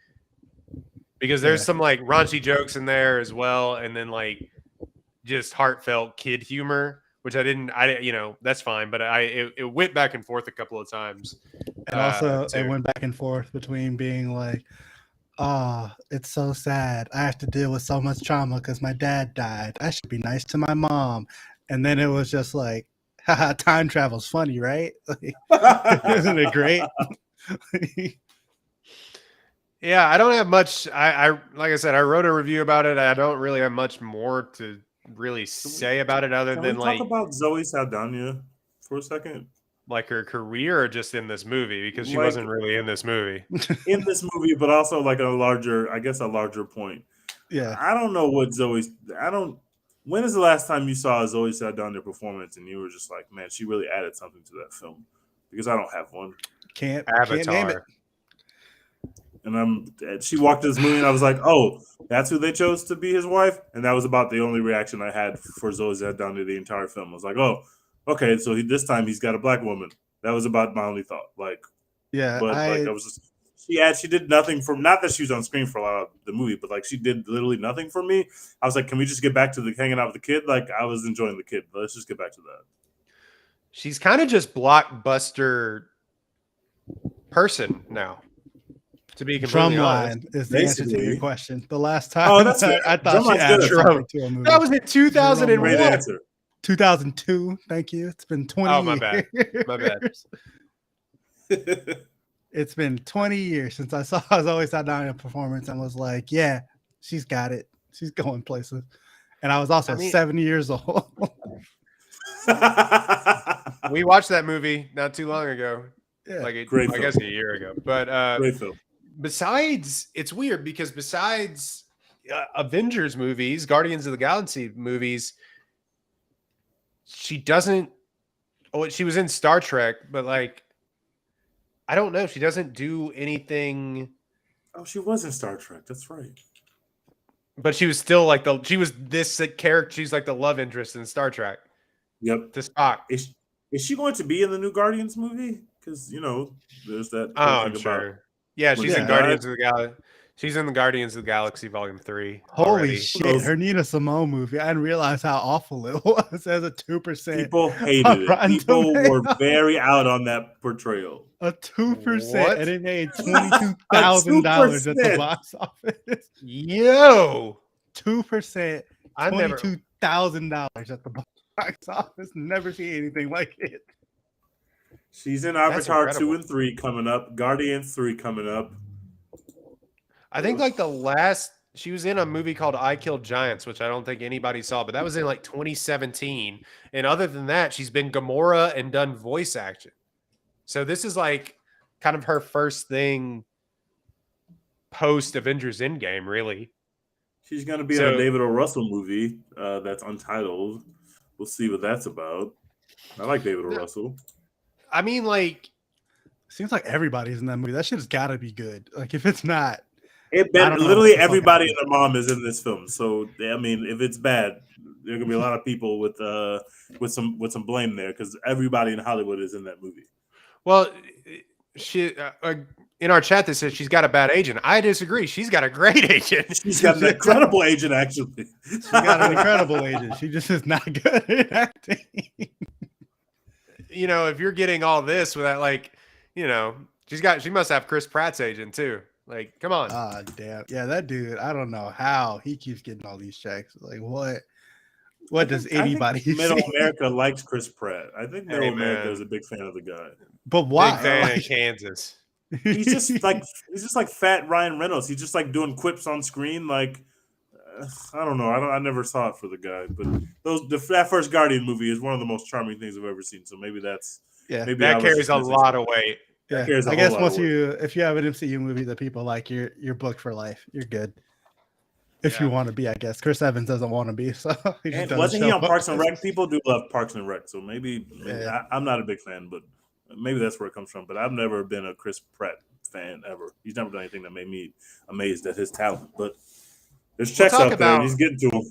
Because there's some like raunchy jokes in there as well, and then like just heartfelt kid humor, which I didn't. That's fine, but it went back and forth a couple of times. And also, it went back and forth between being like, "Oh, it's so sad. I have to deal with so much trauma because my dad died. I should be nice to my mom." And then it was just like, "Haha, time travel's funny, right? Like, isn't it great?" Yeah, I don't have much. I like I said, I wrote a review about it. I don't really have much more to really say about it other Can than we like talk about Zoe Saldana for a second? like her career or just in this movie because she Like- wasn't really in this movie. In this movie, but also like a larger point. Yeah, I don't know what when is the last time you saw a Zoe Saldana performance and you were just like, man, she really added something to that film? Because I don't have one. can't name it. Avatar. And she walked in this movie and I was like, oh, that's who they chose to be his wife? And that was about the only reaction I had for Zoe Saldana the entire film. I was like, oh, okay, so this time he's got a black woman. That was about my only thought. Like, Yeah, but like I was just she did nothing for, not that she was on screen for a lot of the movie, but like she did literally nothing for me. I was like, can we just get back to the hanging out with the kid? Like I was enjoying the kid, but let's just get back to that. She's kind of just blockbuster person now. To be completely honest, Drumline is the answer to your Basically. question. The last time Oh, that's fair. I thought she Drumline's added good. something to a movie. that was in 2001. Great answer. 2002. Thank you. It's been 20 Oh, my bad. My bad. It's been 20 years since I saw Zoe Saldana performance and was like, yeah, she's got it. She's going places. And I was also 7 years old. We watched that movie not too long ago. Yeah. Great I film. guess a year ago. But Great film. besides, it's weird because besides Avengers movies, Guardians of the Galaxy movies, she doesn't. Oh, she was in Star Trek, but like, I don't know. She doesn't do anything. Oh, she was in Star Trek. That's right. But she was still like she was this character. She's like the love interest in Star Trek. Yep. To Spock. Is she going to be in the new Guardians movie? Because there's that. Oh, whole I'm thing sure. Yeah, she's in Yeah. Guardians of the Galaxy. She's in the Guardians of the Galaxy Volume 3. Holy already. shit. Her Nina Simone movie. I didn't realize how awful it was as a 2%. People hated on it. Rotten People were Tomatoes. very out on that portrayal. A 2%. What? And it made $22,000 at the 2%. box office. Yo, 2%. I never. $22,000 at the box office. Never seen anything like it. She's in That's Avatar incredible. 2 and 3 coming up. Guardians 3 coming up. I think like the last she was in a movie called I Killed Giants, which I don't think anybody saw, but that was in like 2017. And other than that, she's been Gamora and done voice action. So this is like kind of her first thing post Avengers Endgame, really. She's going to be in a David O. Russell movie that's Untitled. We'll see what that's about. I like David O. Russell. I mean, like, seems like everybody's in that movie. That shit's got to be good. Like, if it's not, Literally everybody and their mom is in this film. So I mean, if it's bad, there are gonna be a lot of people with some blame there because everybody in Hollywood is in that movie. Well, she in our chat that says she's got a bad agent. I disagree. She's got a great agent. She's got an incredible agent, actually. She's got an incredible agent. She just is not good at acting. If you're getting all this without she must have Chris Pratt's agent too. Like, come on. Ah, damn. Yeah, that dude, I don't know how he keeps getting all these checks. Like, what does anybody I think Middle see? America likes Chris Pratt. I think Middle Hey, America man. is a big fan of the guy. But why? Big fan Like, of Kansas. He's just like fat Ryan Reynolds. He's just like doing quips on screen. Like I don't know. I never saw it for the guy, but that first Guardian movie is one of the most charming things I've ever seen. So maybe that's maybe that carries a lot of weight. Yeah, carries a I whole guess lot once of weight. if you have an MCU movie that people like, you're booked for life. You're good. If you want to be, I guess. Chris Evans doesn't want to be, so he just And doesn't wasn't he show on up. Parks and Rec? People do love Parks and Rec, so maybe Yeah. I'm not a big fan, but maybe that's where it comes from. But I've never been a Chris Pratt fan ever. He's never done anything that made me amazed at his talent. But there's checks out there, and he's getting to them.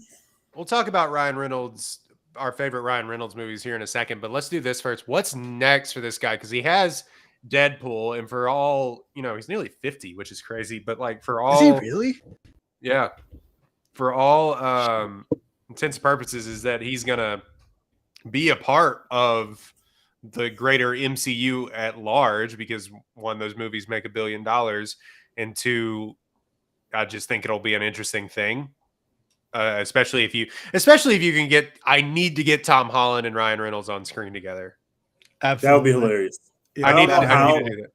We'll talk about Ryan Reynolds, our favorite Ryan Reynolds movies here in a second, but let's do this first. What's next for this guy? Because he has Deadpool, and for all, he's nearly 50, which is crazy, but like for all... Is he really? Yeah. For all intents and purposes, is that he's going to be a part of the greater MCU at large, because one, those movies make $1 billion, and two, I just think it'll be an interesting thing. Especially if you can get, I need to get Tom Holland and Ryan Reynolds on screen together. Absolutely. That would be hilarious. I need to do that.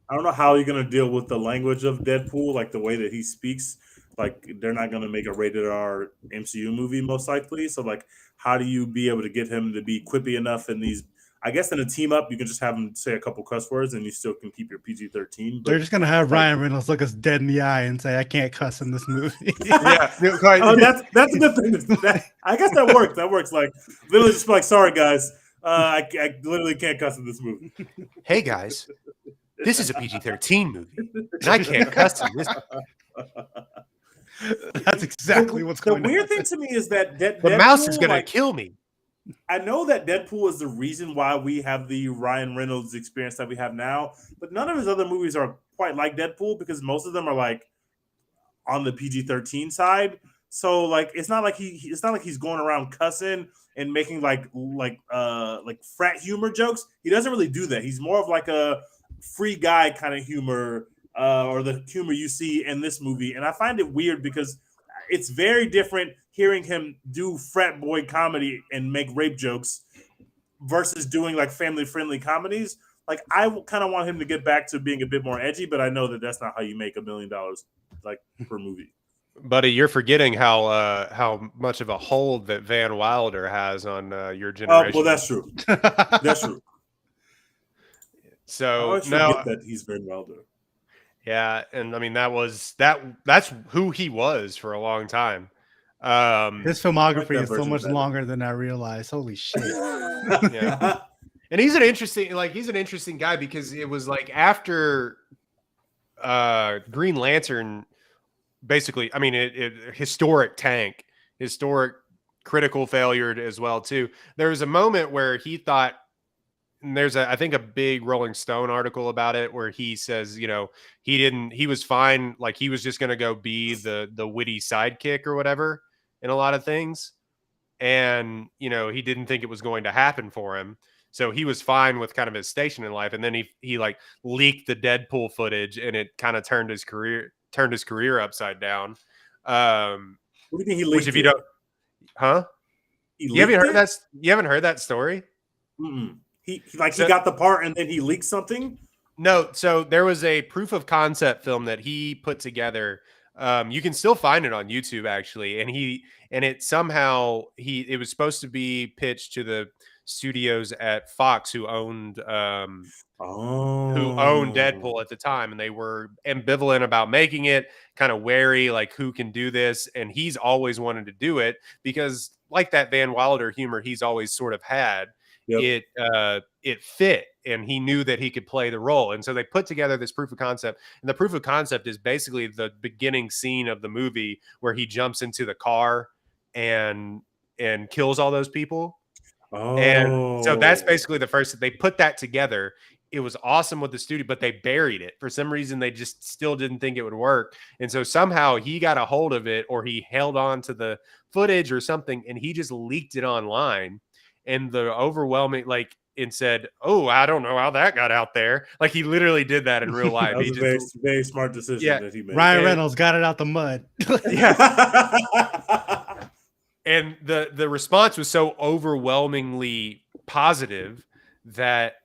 I don't know how you're going to deal with the language of Deadpool, like the way that he speaks. Like, they're not going to make a rated R MCU movie, most likely. So, like, how do you be able to get him to be quippy enough in these? I guess in a team up, you can just have him say a couple cuss words and you still can keep your PG-13. They're just going to have Ryan Reynolds look us dead in the eye and say, I can't cuss in this movie. Yeah. Oh, that's a good thing. I guess that works. That works. Like, literally just like, sorry, guys. I literally can't cuss in this movie. Hey, guys. This is a PG-13 movie, and I can't cuss in this. That's exactly what's going on. The weird thing to me is that the mouse is going to kill me. I know that Deadpool is the reason why we have the Ryan Reynolds experience that we have now, but none of his other movies are quite like Deadpool because most of them are like on the PG-13 side. So like it's not like he's going around cussing and making like frat humor jokes. He doesn't really do that. He's more of like a free guy kind of humor, or the humor you see in this movie. And I find it weird because it's very different hearing him do frat boy comedy and make rape jokes versus doing like family friendly comedies. Like I kind of want him to get back to being a bit more edgy, but I know that that's not how you make $1 million like per movie. Buddy, you're forgetting how much of a hold that Van Wilder has on your generation. Well, that's true. That's true. So I always forget that he's Van Wilder. Yeah, and I mean that's who he was for a long time. His filmography is so much longer than I realized. Holy shit. Yeah. And he's an interesting guy because it was like after Green Lantern, basically, I mean, historic tank, historic critical failure as well too. There was a moment where he thought, and there's I think a big Rolling Stone article about it where he says, he was fine. Like he was just going to go be the witty sidekick or whatever in a lot of things. And, he didn't think it was going to happen for him. So he was fine with kind of his station in life. And then he like leaked the Deadpool footage and it kind of turned his career upside down. What do you think he leaked? Which if you don't, huh? You haven't heard that story? Mm-mm. He got the part and then he leaked something? No. So there was a proof of concept film that he put together. You can still find it on YouTube actually. And it was supposed to be pitched to the studios at Fox who owned Deadpool at the time, and they were ambivalent about making it, kind of wary, like who can do this. And he's always wanted to do it because like that Van Wilder humor he's always sort of had. Yep. It fit, and he knew that he could play the role. And so they put together this proof of concept. And the proof of concept is basically the beginning scene of the movie where he jumps into the car and kills all those people. Oh. And so that's basically the first. They put that together. It was awesome with the studio, but they buried it. For some reason, they just still didn't think it would work. And so somehow he got a hold of it, or he held on to the footage or something, and he just leaked it online. And the overwhelming, and said, "Oh, I don't know how that got out there." Like he literally did that in real life. That was a very smart decision that he made. Ryan Reynolds got it out the mud. Yeah. And the response was so overwhelmingly positive that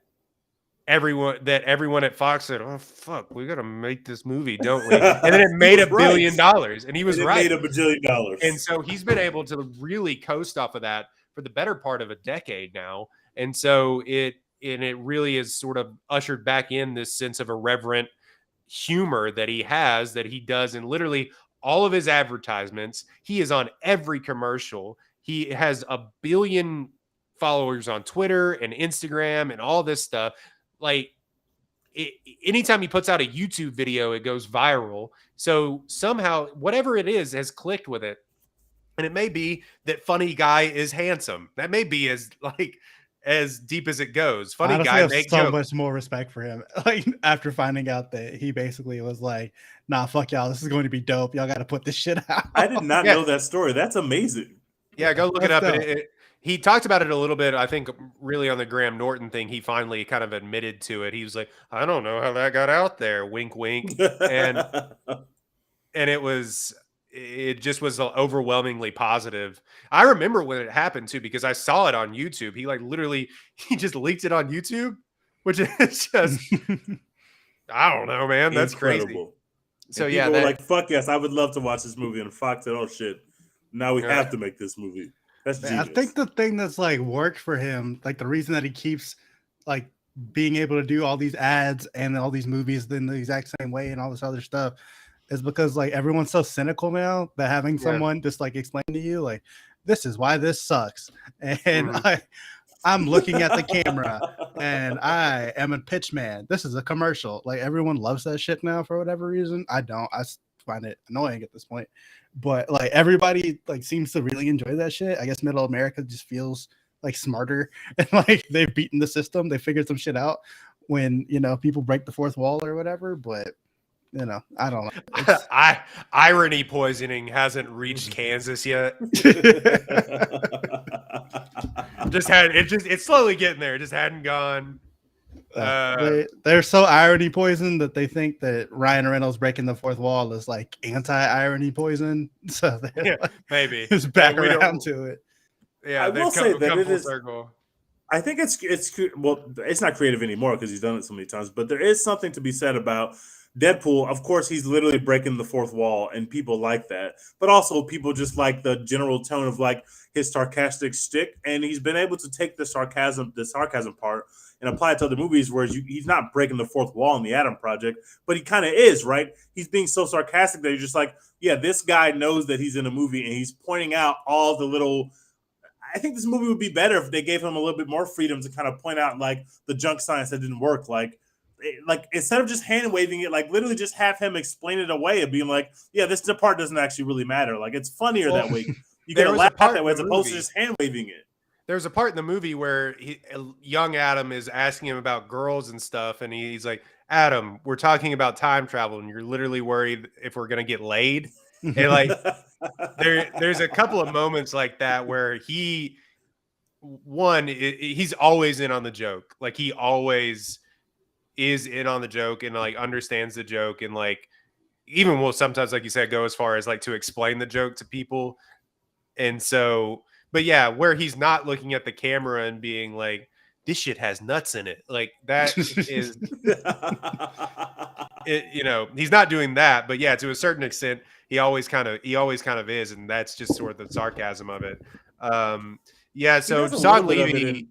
everyone at Fox said, "Oh fuck, we got to make this movie, don't we?" And then it made $1 billion, and he was and it right. made $1 bajillion. And so he's been able to really coast off of that for the better part of a decade now. And so it really is sort of ushered back in this sense of irreverent humor that he does in literally all of his advertisements. He is on every commercial. He has 1 billion followers on Twitter and Instagram and all this stuff. Like, anytime he puts out a YouTube video, it goes viral. So somehow, whatever it is has clicked with it. And it may be that funny guy is handsome. That may be as deep as it goes. Funny Honestly, I guy have makes so jokes. much more respect for him. Like, after finding out that he basically was like, "Nah, fuck y'all. This is going to be dope. Y'all got to put this shit out." I did not know that story. That's amazing. Yeah, go look it That's up. dope. He talked about it a little bit. I think really on the Graham Norton thing, he finally kind of admitted to it. He was like, "I don't know how that got out there." Wink, wink. And it just was overwhelmingly positive. I remember when it happened too, because I saw it on YouTube. He he just leaked it on YouTube, which is just, I don't know, man. That's crazy. Incredible. So and yeah, people were like, "Fuck yes, I would love to watch this movie." And Fox said, "Oh shit, now we Yeah. have to make this movie." That's genius. I think the thing that's like worked for him, like the reason that he keeps like being able to do all these ads and all these movies in the exact same way and all this other stuff, is because like everyone's so cynical now that having someone just like explain to you like, this is why this sucks, and I'm looking at the camera and I am a pitch man. This is a commercial. Like, everyone loves that shit now for whatever reason. I don't. I find it annoying at this point. But like, everybody like seems to really enjoy that shit. I guess middle America just feels like smarter and like they've beaten the system. They figured some shit out when, you know, people break the fourth wall or whatever. But, you know, I don't know. Irony poisoning hasn't reached Kansas yet. It's slowly getting there. It just hadn't gone. They're so irony poisoned that they think that Ryan Reynolds breaking the fourth wall is like anti-irony poison. So yeah, like, maybe it's back around to it. Yeah, I will say that it is. I think it's well, it's not creative anymore because he's done it so many times. But there is something to be said about Deadpool. Of course, he's literally breaking the fourth wall, and people like that. But also, people just like the general tone of like his sarcastic shtick, and he's been able to take the sarcasm part and apply it to other movies where he's not breaking the fourth wall in the Adam Project, but he kind of is, right? He's being so sarcastic that you're just like, yeah, this guy knows that he's in a movie and he's pointing out all the little. I think this movie would be better if they gave him a little bit more freedom to kind of point out like the junk science that didn't work. Like instead of just hand waving it, like literally just have him explain it away and being like, yeah, this part doesn't actually really matter. Like, it's funnier that way. You get a laugh that way as opposed to just hand waving it. There's a part in the movie where young Adam is asking him about girls and stuff, and he's like, "Adam, we're talking about time travel, and you're literally worried if we're gonna get laid." And like, there's a couple of moments like that where he's always in on the joke. Like, he always is in on the joke and like understands the joke, and like even will sometimes, like you said, go as far as like to explain the joke to people. And so. But yeah, where he's not looking at the camera and being like, "This shit has nuts in it," like that is, he's not doing that. But yeah, to a certain extent, he always kind of is, and that's just sort of the sarcasm of it. Yeah, so Sean Levy,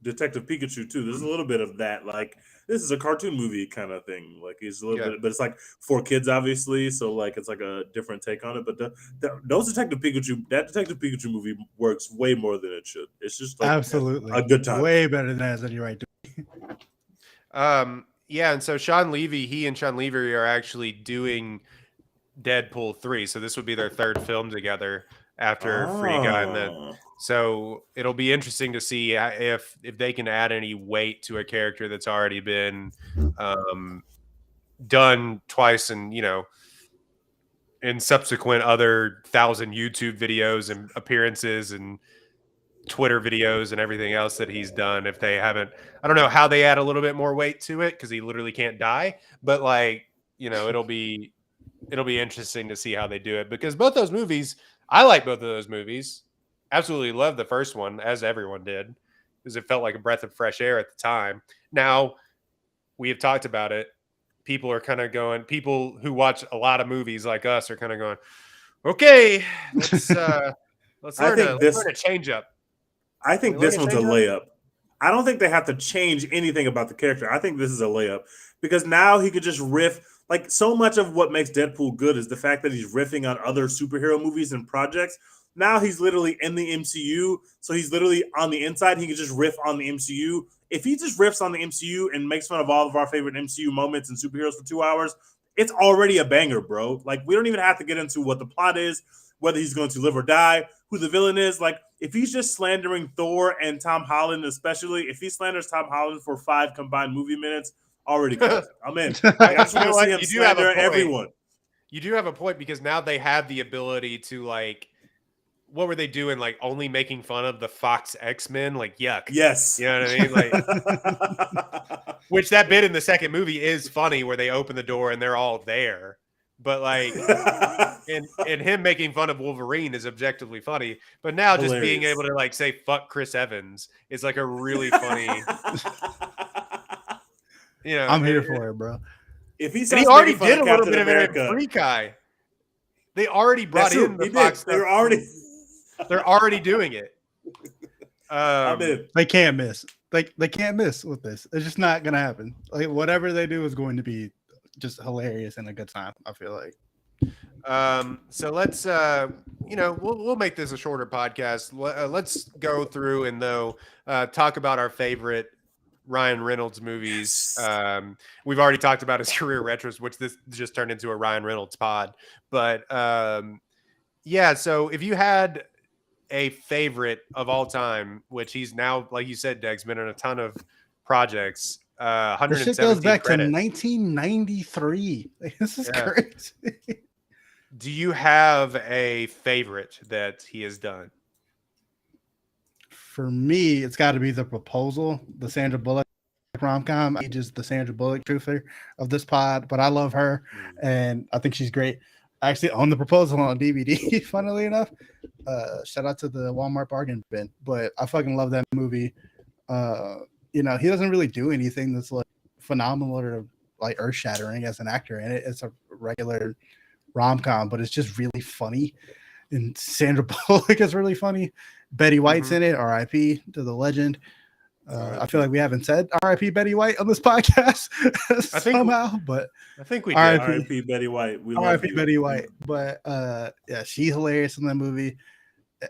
Detective Pikachu too. There's a little bit of that, like this is a cartoon movie kind of thing. Like it's a little bit, but it's like for kids, obviously. So like it's like a different take on it. But that Detective Pikachu movie works way more than it should. It's just like absolutely a good time, way better than that. You're right. Yeah, and so he and Sean Levy are actually doing Deadpool 3. So this would be their third film together after Free Guy, and then. So it'll be interesting to see if they can add any weight to a character that's already been done twice, and in subsequent other 1,000 YouTube videos and appearances and Twitter videos and everything else that he's done. If they haven't, I don't know how they add a little bit more weight to it because he literally can't die. But like it'll be interesting to see how they do it, because both those movies, I like both of those movies. Absolutely loved the first one, as everyone did, because it felt like a breath of fresh air at the time. Now, we have talked about it. People are kind of going. People who watch a lot of movies like us are kind of going, okay, let's I learn think this. a change up. I Can we think learn this a one's a change up? layup. I don't think they have to change anything about the character. I think this is a layup because now he could just riff. Like so much of what makes Deadpool good is the fact that he's riffing on other superhero movies and projects. Now he's literally in the MCU, so he's literally on the inside. He can just riff on the MCU. If he just riffs on the MCU and makes fun of all of our favorite MCU moments and superheroes for 2 hours, it's already a banger, bro. Like we don't even have to get into what the plot is, whether he's going to live or die, who the villain is. Like if he's just slandering Thor and Tom Holland, especially if he slanders Tom Holland for 5 combined movie minutes, already classic. I'm in. Like, I just want to see him You do have a slander point. everyone. You do have a point because now they have the ability to like, what were they doing? Like only making fun of the Fox X-Men? Like yuck. Yes. You know what I mean? Like, which that bit in the second movie is funny where they open the door and they're all there. But like, and him making fun of Wolverine is objectively funny. But now just being Hilarious. able to like say fuck Chris Evans is like a really funny. You know, I'm here for it, bro. If he and starts he already making fun did a of little Captain bit of it in America, Free Guy. They already brought that's true. in the He did. Fox They were stuff. already. They're already doing it. I'm in. They can't miss. They can't miss with this. It's just not gonna happen. Like whatever they do is going to be just hilarious and a good time. I feel like. So let's we'll make this a shorter podcast. Let's go through and talk about our favorite Ryan Reynolds movies. We've already talked about his career retros, which this just turned into a Ryan Reynolds pod. But yeah, so if you had a favorite of all time, which he's now, like you said, Deg's been in a ton of projects. This shit 117 goes back credits. to 1993. This is crazy. Do you have a favorite that he has done? For me, it's got to be The Proposal, the Sandra Bullock rom-com. She is the Sandra Bullock truther of this pod, but I love her, and I think she's great. I actually own The Proposal on DVD, funnily enough. Shout out to the Walmart bargain bin, but I fucking love that movie. He doesn't really do anything that's like phenomenal or like earth-shattering as an actor in it. It's a regular rom-com, but it's just really funny. And Sandra Bullock is really funny. Betty White's in it. R.I.P. to the legend. I feel like we haven't said R.I.P. Betty White on this podcast but I think we did. R.I.P. Betty White. We love R.I.P. you. Betty White. But yeah, she's hilarious in that movie.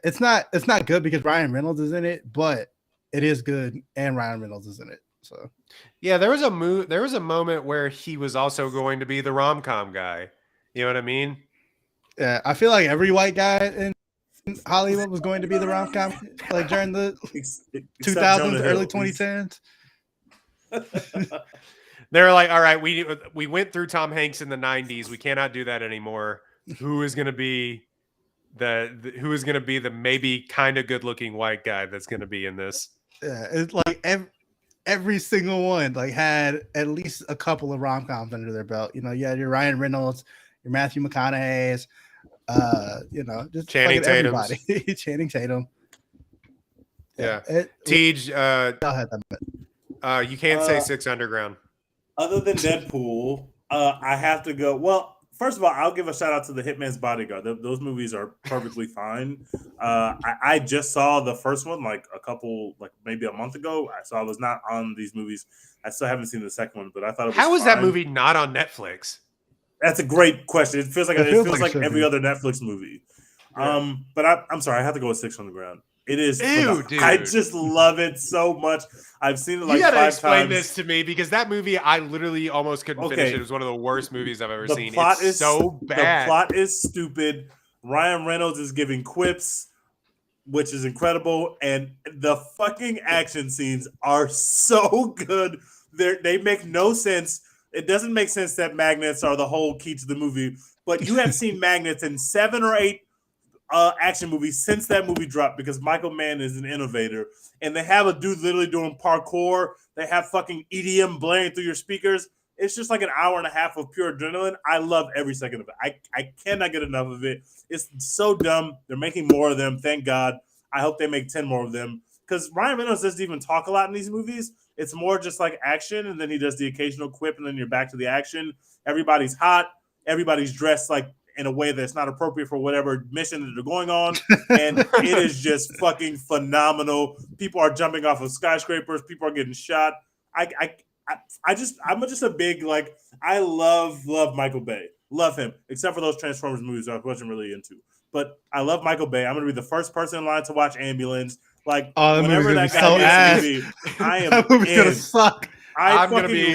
It's not good because Ryan Reynolds is in it, but it is good, and Ryan Reynolds is in it. So yeah, there was a moment where he was also going to be the rom-com guy. You know what I mean? Yeah, I feel like every white guy in Hollywood was going to be the rom-com like during the 2000s, early 2010s. They're like, all right, we went through Tom Hanks in the 90s. We cannot do that anymore. Who is going to be the maybe kind of good-looking white guy that's going to be in this? Yeah, it's like every single one like had at least a couple of rom-coms under their belt. You had your Ryan Reynolds, your Matthew McConaughey's, just Channing Tatum. Everybody. Channing Tatum. Yeah. Tej, you can't say Six Underground. Other than Deadpool, I have to go. Well, first of all, I'll give a shout out to The Hitman's Bodyguard. Those movies are perfectly fine. I just saw the first one maybe a month ago. So I was not on these movies. I still haven't seen the second one, but I thought it was How is fine. that movie not on Netflix? That's a great question. It feels like every other Netflix movie. Yeah. But I'm sorry, I have to go with Six on the Ground. It is. Dude. I just love it so much. I've seen it like 5 times. You gotta explain this to me because that movie I literally almost couldn't finish. It was one of the worst movies I've ever seen. It's so bad. The plot is stupid. Ryan Reynolds is giving quips, which is incredible, and the fucking action scenes are so good. They make no sense. It doesn't make sense that magnets are the whole key to the movie, but you have seen magnets in 7 or 8 action movies since that movie dropped because Michael Mann is an innovator. And they have a dude literally doing parkour. They have fucking EDM blaring through your speakers. It's just like an hour and a half of pure adrenaline. I love every second of it. I cannot get enough of it. It's so dumb. They're making more of them. Thank God. I hope they make 10 more of them because Ryan Reynolds doesn't even talk a lot in these movies. It's more just like action, and then he does the occasional quip, and then you're back to the action. Everybody's hot. Everybody's dressed like in a way that's not appropriate for whatever mission that they're going on, and it is just fucking phenomenal. People are jumping off of skyscrapers. People are getting shot. I'm just a big, like, I love Michael Bay. Love him, except for those Transformers movies I wasn't really into. But I love Michael Bay. I'm going to be the first person in line to watch Ambulance. Like, whenever that guy hits TV, I am that movie's gonna suck. I'm gonna be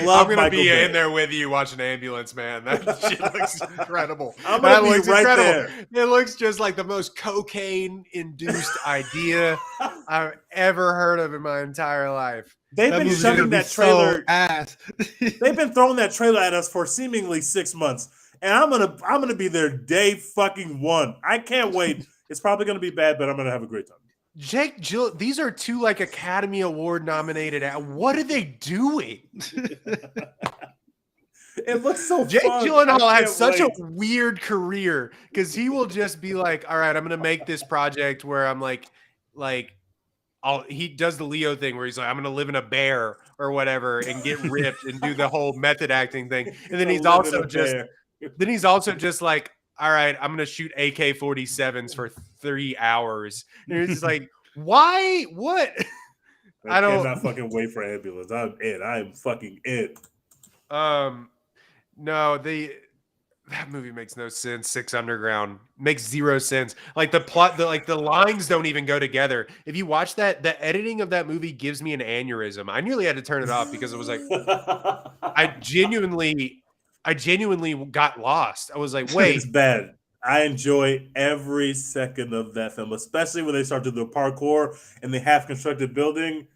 in there with you watching Ambulance, man. That shit looks incredible. I'm gonna be right incredible. There. It looks just like the most cocaine-induced idea I've ever heard of in my entire life. They've been shoving that trailer ass. They've been throwing that trailer at us for seemingly 6 months, and I'm gonna be there day fucking one. I can't wait. It's probably gonna be bad, but I'm gonna have a great time. Jake Gyllenhaal, these are two like Academy Award nominated. What are they doing? It looks so Jake fun. Gyllenhaal has such a weird career because he will just be like, all right, I'm going to make this project where I'm he does the Leo thing where he's like, I'm going to live in a bear or whatever and get ripped and do the whole method acting thing. And then he's also just like, all right, I'm going to shoot AK-47s for 3 hours. And it's just like, why? What? I cannot fucking wait for Ambulance. I'm in. I am fucking in. No, that movie makes no sense. Six Underground makes zero sense. Like the plot, the lines don't even go together. If you watch that, the editing of that movie gives me an aneurysm. I nearly had to turn it off because it was like, I genuinely got lost. I was like, wait. It's bad. I enjoy every second of that film, especially when they start to do the parkour and the half-constructed building.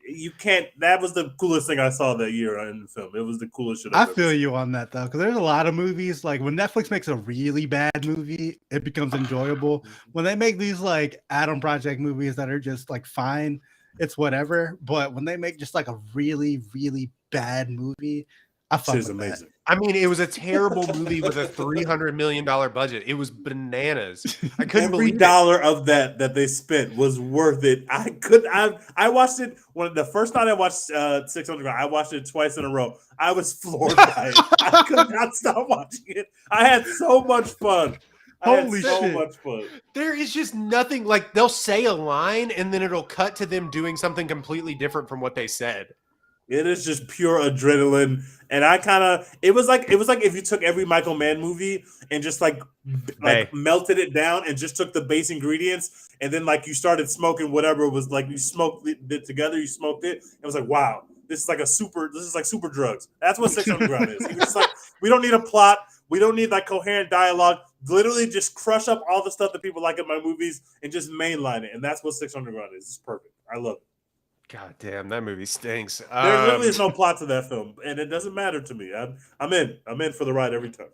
You can't. That was the coolest thing I saw that year in the film. It was the coolest shit. I feel you on that though, because there's a lot of movies like when Netflix makes a really bad movie, it becomes enjoyable. When they make these like Adam Project movies that are just like fine, it's whatever. But when they make just like a really, really bad movie, I fuck with amazing. That. I mean, it was a terrible movie with a $300 million budget. It was bananas. I couldn't believe every dollar of that they spent was worth it. I watched it the first night I watched 6 Underground. I watched it twice in a row. I was floored by it. I could not stop watching it. I had so much fun. Holy shit. Much fun. There is just nothing like they'll say a line and then it'll cut to them doing something completely different from what they said. It is just pure adrenaline, and it was like if you took every Michael Mann movie and just like melted it down and just took the base ingredients, and then like you started smoking whatever it was, like you smoked it together, you smoked it. It was like, wow, this is like super drugs. That's what 6 Underground is. He was just like, we don't need a plot, we don't need like coherent dialogue. Literally, just crush up all the stuff that people like in my movies and just mainline it, and that's what 6 Underground is. It's perfect. I love it. God damn, that movie stinks. There literally is no plot to that film, and it doesn't matter to me. I'm in for the ride every time.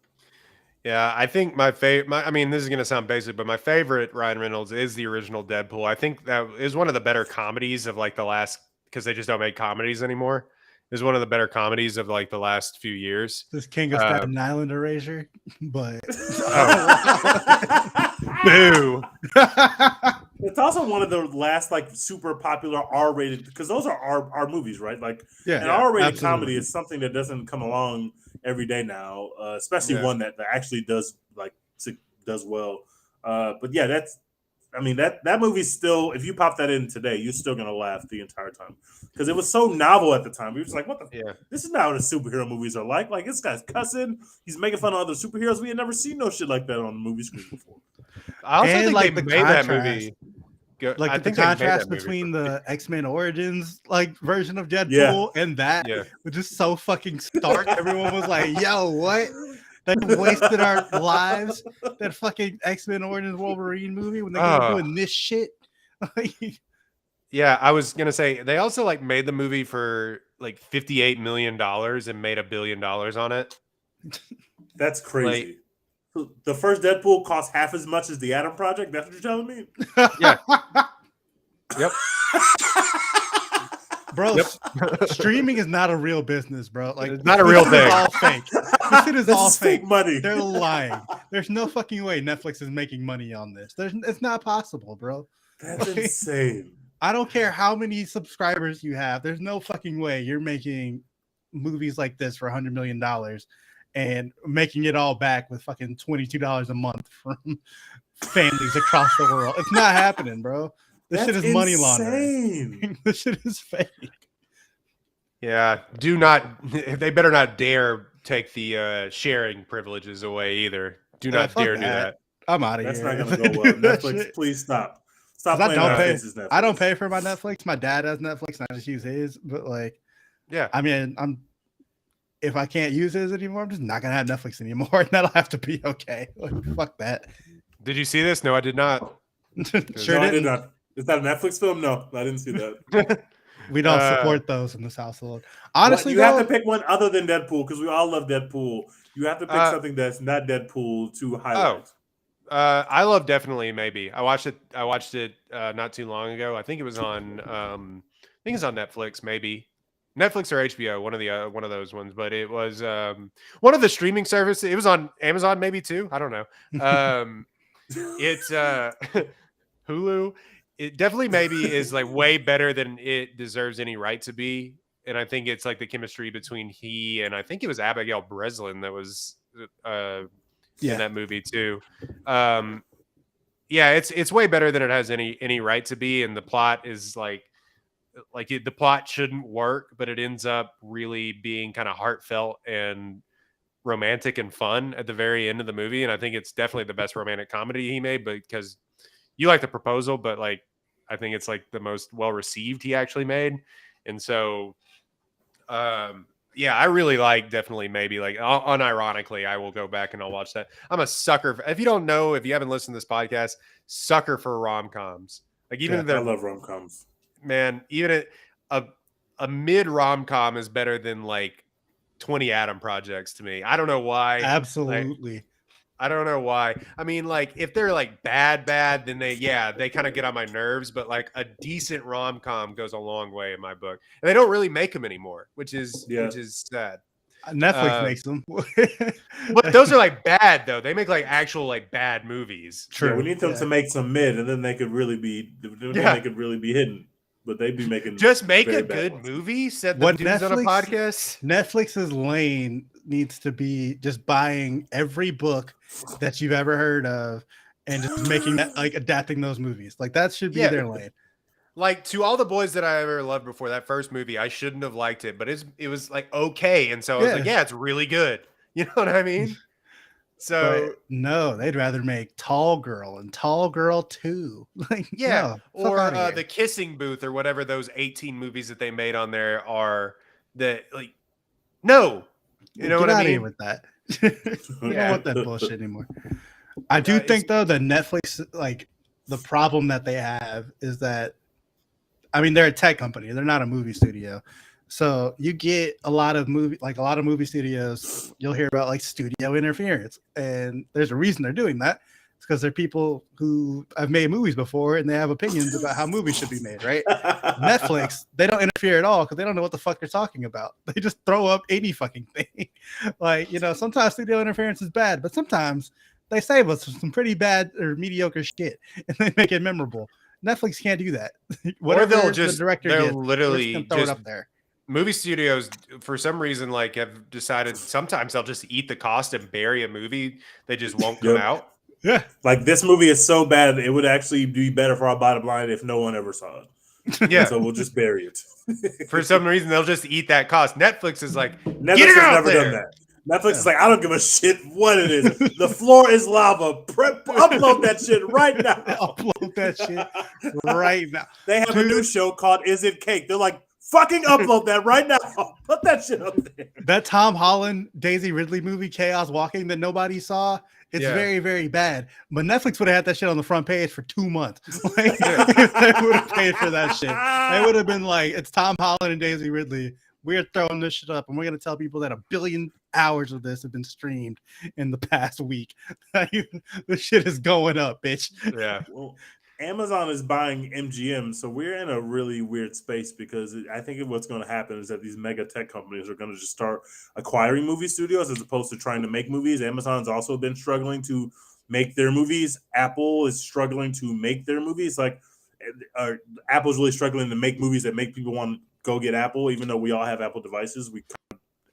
Yeah, I think my favorite. I mean, this is gonna sound basic, but my favorite Ryan Reynolds is the original Deadpool. I think that is one of the better comedies of like the last, because they just don't make comedies anymore. Is one of the better comedies of like the last few years. This King of Staten Island erasure, but boo. It's also one of the last like super popular R-rated, because those are our movies, right? Like an R-rated comedy is something that doesn't come along every day now, especially one that actually does well. But yeah, that movie's still, if you pop that in today, you're still gonna laugh the entire time because it was so novel at the time. We were just like, what the? Yeah. This is not what the superhero movies are like. Like, this guy's cussing, he's making fun of other superheroes. We had never seen no shit like that on the movie screen before. I also think they made that movie. Like the contrast between the X-Men Origins like version of Deadpool and that was just so fucking stark. Everyone was like, "Yo, what? They wasted our lives." That fucking X-Men Origins Wolverine movie when they were doing this shit. Yeah, I was gonna say they also like made the movie for like $58 million and made $1 billion on it. That's crazy. The first Deadpool cost half as much as the Adam Project. That's what you're telling me? Yeah. Yep. Bro, streaming is not a real business, bro. Like, it's not a real thing. It's all fake. This shit is all fake money. They're lying. There's no fucking way Netflix is making money on this. It's not possible, bro. That's insane. I don't care how many subscribers you have. There's no fucking way you're making movies like this for $100 million and making it all back with fucking $22 a month from families across the world. It's not happening, bro. This shit is money laundering. This shit is fake. Yeah, do not. They better not dare take the sharing privileges away either. Do not dare do that. I'm out of here. That's not going to go well. Netflix, please stop. Stop playing Netflix. I don't pay for my Netflix. My dad has Netflix, and I just use his. But like, yeah, I mean, if I can't use his anymore, I'm just not gonna have Netflix anymore, and that'll have to be okay. Like, fuck that. Did you see this? No, I did not. Sure, I did not. Is that a Netflix film? No, I didn't see that. We don't support those in this household. Honestly, you have to pick one other than Deadpool because we all love Deadpool. You have to pick something that's not Deadpool to highlight. I love Definitely Maybe. I watched it not too long ago. I think it was on Netflix, maybe Netflix or HBO, one of those ones. But it was one of the streaming services. It was on Amazon, maybe too. I don't know. It's Hulu. It Definitely Maybe is like way better than it deserves any right to be. And I think it's like the chemistry between he and I think it was Abigail Breslin that was in that movie too. It's way better than it has any right to be. And the plot is the plot shouldn't work, but it ends up really being kind of heartfelt and romantic and fun at the very end of the movie. And I think it's definitely the best romantic comedy he made, because you like The Proposal, but like, I think it's like the most well-received he actually made. And so, I really like Definitely Maybe. Like, unironically, I will go back and I'll watch that. I'm a sucker. If you don't know, if you haven't listened to this podcast, sucker for rom-coms. Like, even I love rom-coms. Man, even a mid rom-com is better than like 20 Atom Projects to me. I don't know why. Absolutely. I don't know why. I mean, like, if they're like bad, then they kind of get on my nerves. But like a decent rom-com goes a long way in my book, and they don't really make them anymore, which is sad. Netflix makes them, but those are like bad though. They make like actual like bad movies. True. Yeah, we need them to make some mid, and then they could really be. They could really be hidden. But they'd be making just make a good movie. Said the dudes on a podcast. Netflix's lane needs to be just buying every book that you've ever heard of and just making that, like, adapting those movies. Like, that should be their lane. Like, To All the Boys That I Ever Loved Before, that first movie, I shouldn't have liked it, but it was like okay, and so I was like, it's really good. You know what I mean? So but no, they'd rather make Tall Girl and Tall Girl 2. Like, or The Kissing Booth or whatever those 18 movies that they made on there are. That like, no, you know Get what I mean? mean? With that, we don't want that bullshit anymore. I do think though that Netflix, like, the problem that they have is that, I mean, they're a tech company, they're not a movie studio. So you get a lot of movie studios, you'll hear about like studio interference, and there's a reason they're doing that. It's because they're people who have made movies before and they have opinions about how movies should be made, right? Netflix, they don't interfere at all because they don't know what the fuck they're talking about. They just throw up any fucking thing. Like, sometimes studio interference is bad, but sometimes they save us from some pretty bad or mediocre shit and they make it memorable. Netflix can't do that. Whatever the director gets, literally throw it up there. Movie studios, for some reason, like, have decided sometimes they'll just eat the cost and bury a movie. They just won't come out. Yeah. Like, this movie is so bad, it would actually be better for our bottom line if no one ever saw it. Yeah. So we'll just bury it. For some reason, they'll just eat that cost. Netflix is like, Netflix has never done that. Netflix is like, I don't give a shit what it is. The floor is lava. Upload that shit right now. Upload that shit right now. They have a new show called Is It Cake? They're like, fucking upload that right now. Put that shit up there. That Tom Holland, Daisy Ridley movie, Chaos Walking, that nobody saw, it's very, very bad. But Netflix would have had that shit on the front page for 2 months. Like, they would have paid for that shit. They would have been like, it's Tom Holland and Daisy Ridley. We're throwing this shit up, and we're going to tell people that 1 billion hours of this have been streamed in the past week. This shit is going up, bitch. Yeah. Well, Amazon is buying MGM, so we're in a really weird space because I think what's going to happen is that these mega tech companies are going to just start acquiring movie studios as opposed to trying to make movies. Amazon's also been struggling to make their movies. Apple is struggling to make their movies. Like, Apple's really struggling to make movies that make people want to go get Apple, even though we all have Apple devices. We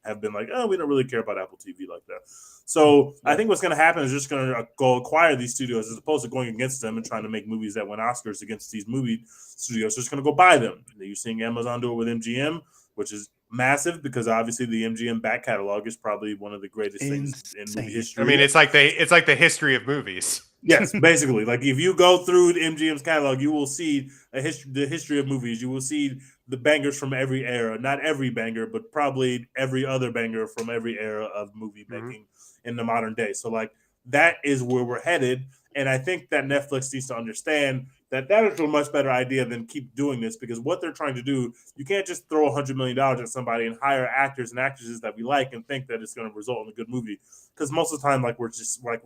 have been like, oh, we don't really care about Apple TV like that. So I think what's going to happen is just going to go acquire these studios as opposed to going against them and trying to make movies that win Oscars against these movie studios. So just going to go buy them. You're seeing Amazon do it with MGM, which is massive because obviously the MGM back catalog is probably one of the greatest things in movie history. I mean, it's like the history of movies. Yes, basically. Like if you go through the MGM's catalog, you will see the history of movies. You will see the bangers from every era. Not every banger, but probably every other banger from every era of movie making in the modern day. So like that is where we're headed. And I think that Netflix needs to understand that is a much better idea than keep doing this, because what they're trying to do, you can't just throw $100 million at somebody and hire actors and actresses that we like and think that it's going to result in a good movie. Because most of the time, like we're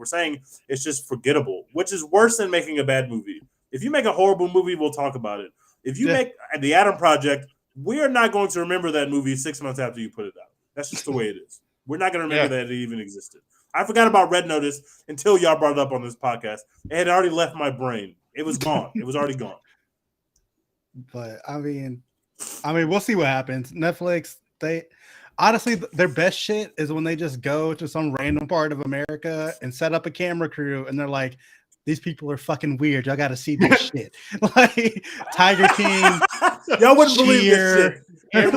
saying, it's just forgettable, which is worse than making a bad movie. If you make a horrible movie, we'll talk about it. If you make The Adam Project, we're not going to remember that movie 6 months after you put it out. That's just the way it is. We're not going to remember that it even existed. I forgot about Red Notice until y'all brought it up on this podcast. It had already left my brain. It was gone. It was already gone. But I mean, we'll see what happens. Netflix, honestly, their best shit is when they just go to some random part of America and set up a camera crew, and they're like, "These people are fucking weird. Y'all got to see this shit." Like Tiger King, y'all wouldn't believe this shit. It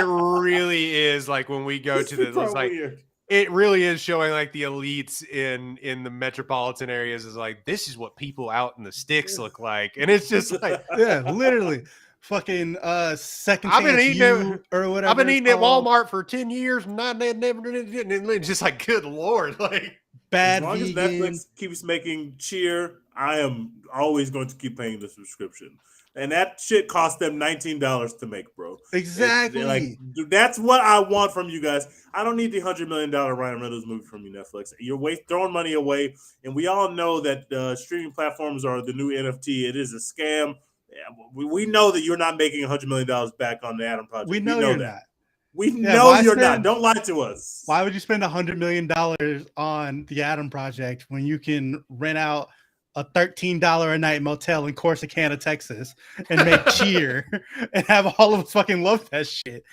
really is like when we go to this, it's like. Weird. It really is showing like the elites in the metropolitan areas is like, this is what people out in the sticks look like. And it's just like, literally fucking second I've been eating or whatever. I've been eating at Walmart for 10 years and I never did it. And it's just like, good Lord, like bad. As long as Netflix keeps making Cheer, I am always going to keep paying the subscription. And that shit cost them $19 to make, bro. Exactly. Like, that's what I want from you guys. I don't need the $100 million Ryan Reynolds movie from you, Netflix. You're throwing money away, and we all know that streaming platforms are the new NFT. It is a scam. We know that you're not making $100 million back on the Adam Project. We know you're not. We know you're not. Don't lie to us. Why would you spend $100 million on the Adam Project when you can rent out a $13 a night motel in Corsicana, Texas, and make Cheer and have all of us fucking love that shit?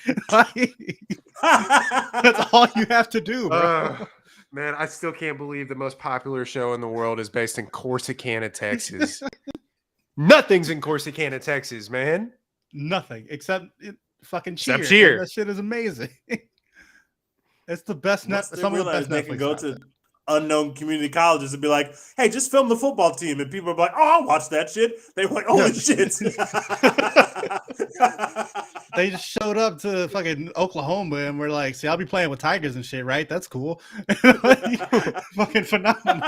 That's all you have to do, bro. Man, I still can't believe the most popular show in the world is based in Corsicana, Texas. Nothing's in Corsicana, Texas, man. Nothing except fucking Cheer. Except Cheer. That shit is amazing. It's the best. Some of the best. They can go to unknown community colleges and be like, hey, just film the football team, and people are like, oh, I'll watch that shit. They were like, holy shit. They just showed up to fucking Oklahoma and we're like, see, I'll be playing with Tigers and shit, right? That's cool. Fucking phenomenal.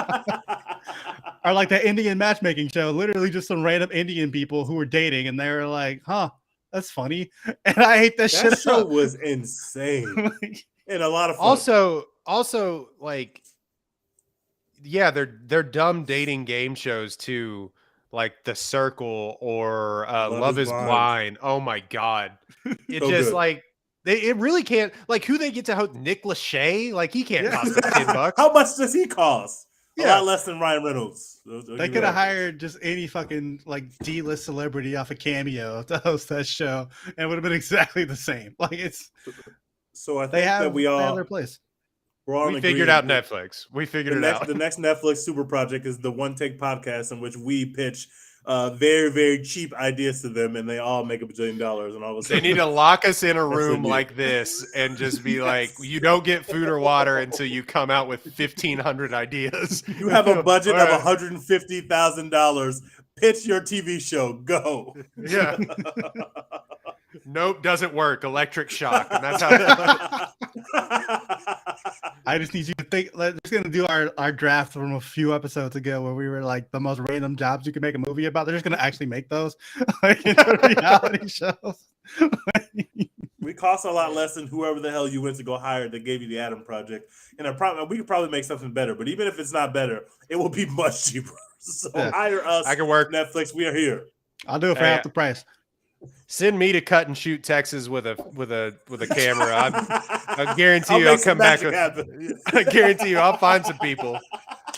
Or like that Indian matchmaking show, literally just some random Indian people who were dating, and they were like, huh, that's funny. And I hate that shit. That show was insane. And a lot of fun. Also like, yeah, they're dumb dating game shows too, like The Circle or Love is Blind. Oh my god, it's so just good. Like it really can't. Like who they get to host? Nick Lachey, like he can't cost $10. How much does he cost? A lot less than Ryan Reynolds. They could have hired just any fucking like D-list celebrity off a Cameo to host that show, and it would have been exactly the same. Like it's. So I think that we have their place. We figured out Netflix. We figured it out. The next Netflix super project is the One Take Podcast, in which we pitch very, very cheap ideas to them, and they all make $1 bajillion. And all of a sudden, they need to lock us in a room like this and just be like, you don't get food or water until you come out with 1,500 ideas. You have a budget of $150,000. Pitch your TV show. Go. Yeah. Nope, doesn't work. Electric shock. And that's how I just need you to think. We're just going to do our draft from a few episodes ago where we were like the most random jobs you could make a movie about. They're just going to actually make those like, reality shows. We cost a lot less than whoever the hell you went to go hire that gave you the Adam Project. And we could probably make something better. But even if it's not better, it will be much cheaper. So hire us. I can work. Netflix, we are here. I'll do it for half the price. Send me to cut and shoot Texas with a camera. I guarantee you I'll come back. I guarantee you I'll find some people.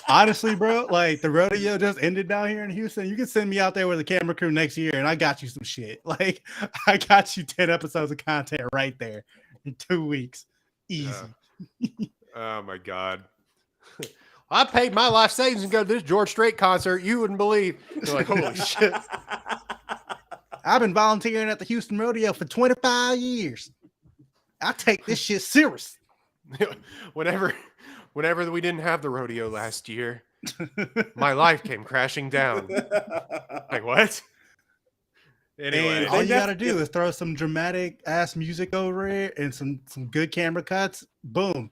Honestly, bro, like the rodeo just ended down here in Houston. You can send me out there with a camera crew next year, and I got you some shit. Like I got you 10 episodes of content right there in 2 weeks, easy. Oh my god. I paid my life savings and go to this George Strait concert. You wouldn't believe. You're like, holy shit. I've been volunteering at the Houston Rodeo for 25 years. I take this shit serious. Whenever we didn't have the rodeo last year, my life came crashing down. Like, what? Anyway, And all you got to do is throw some dramatic ass music over it and some good camera cuts. Boom.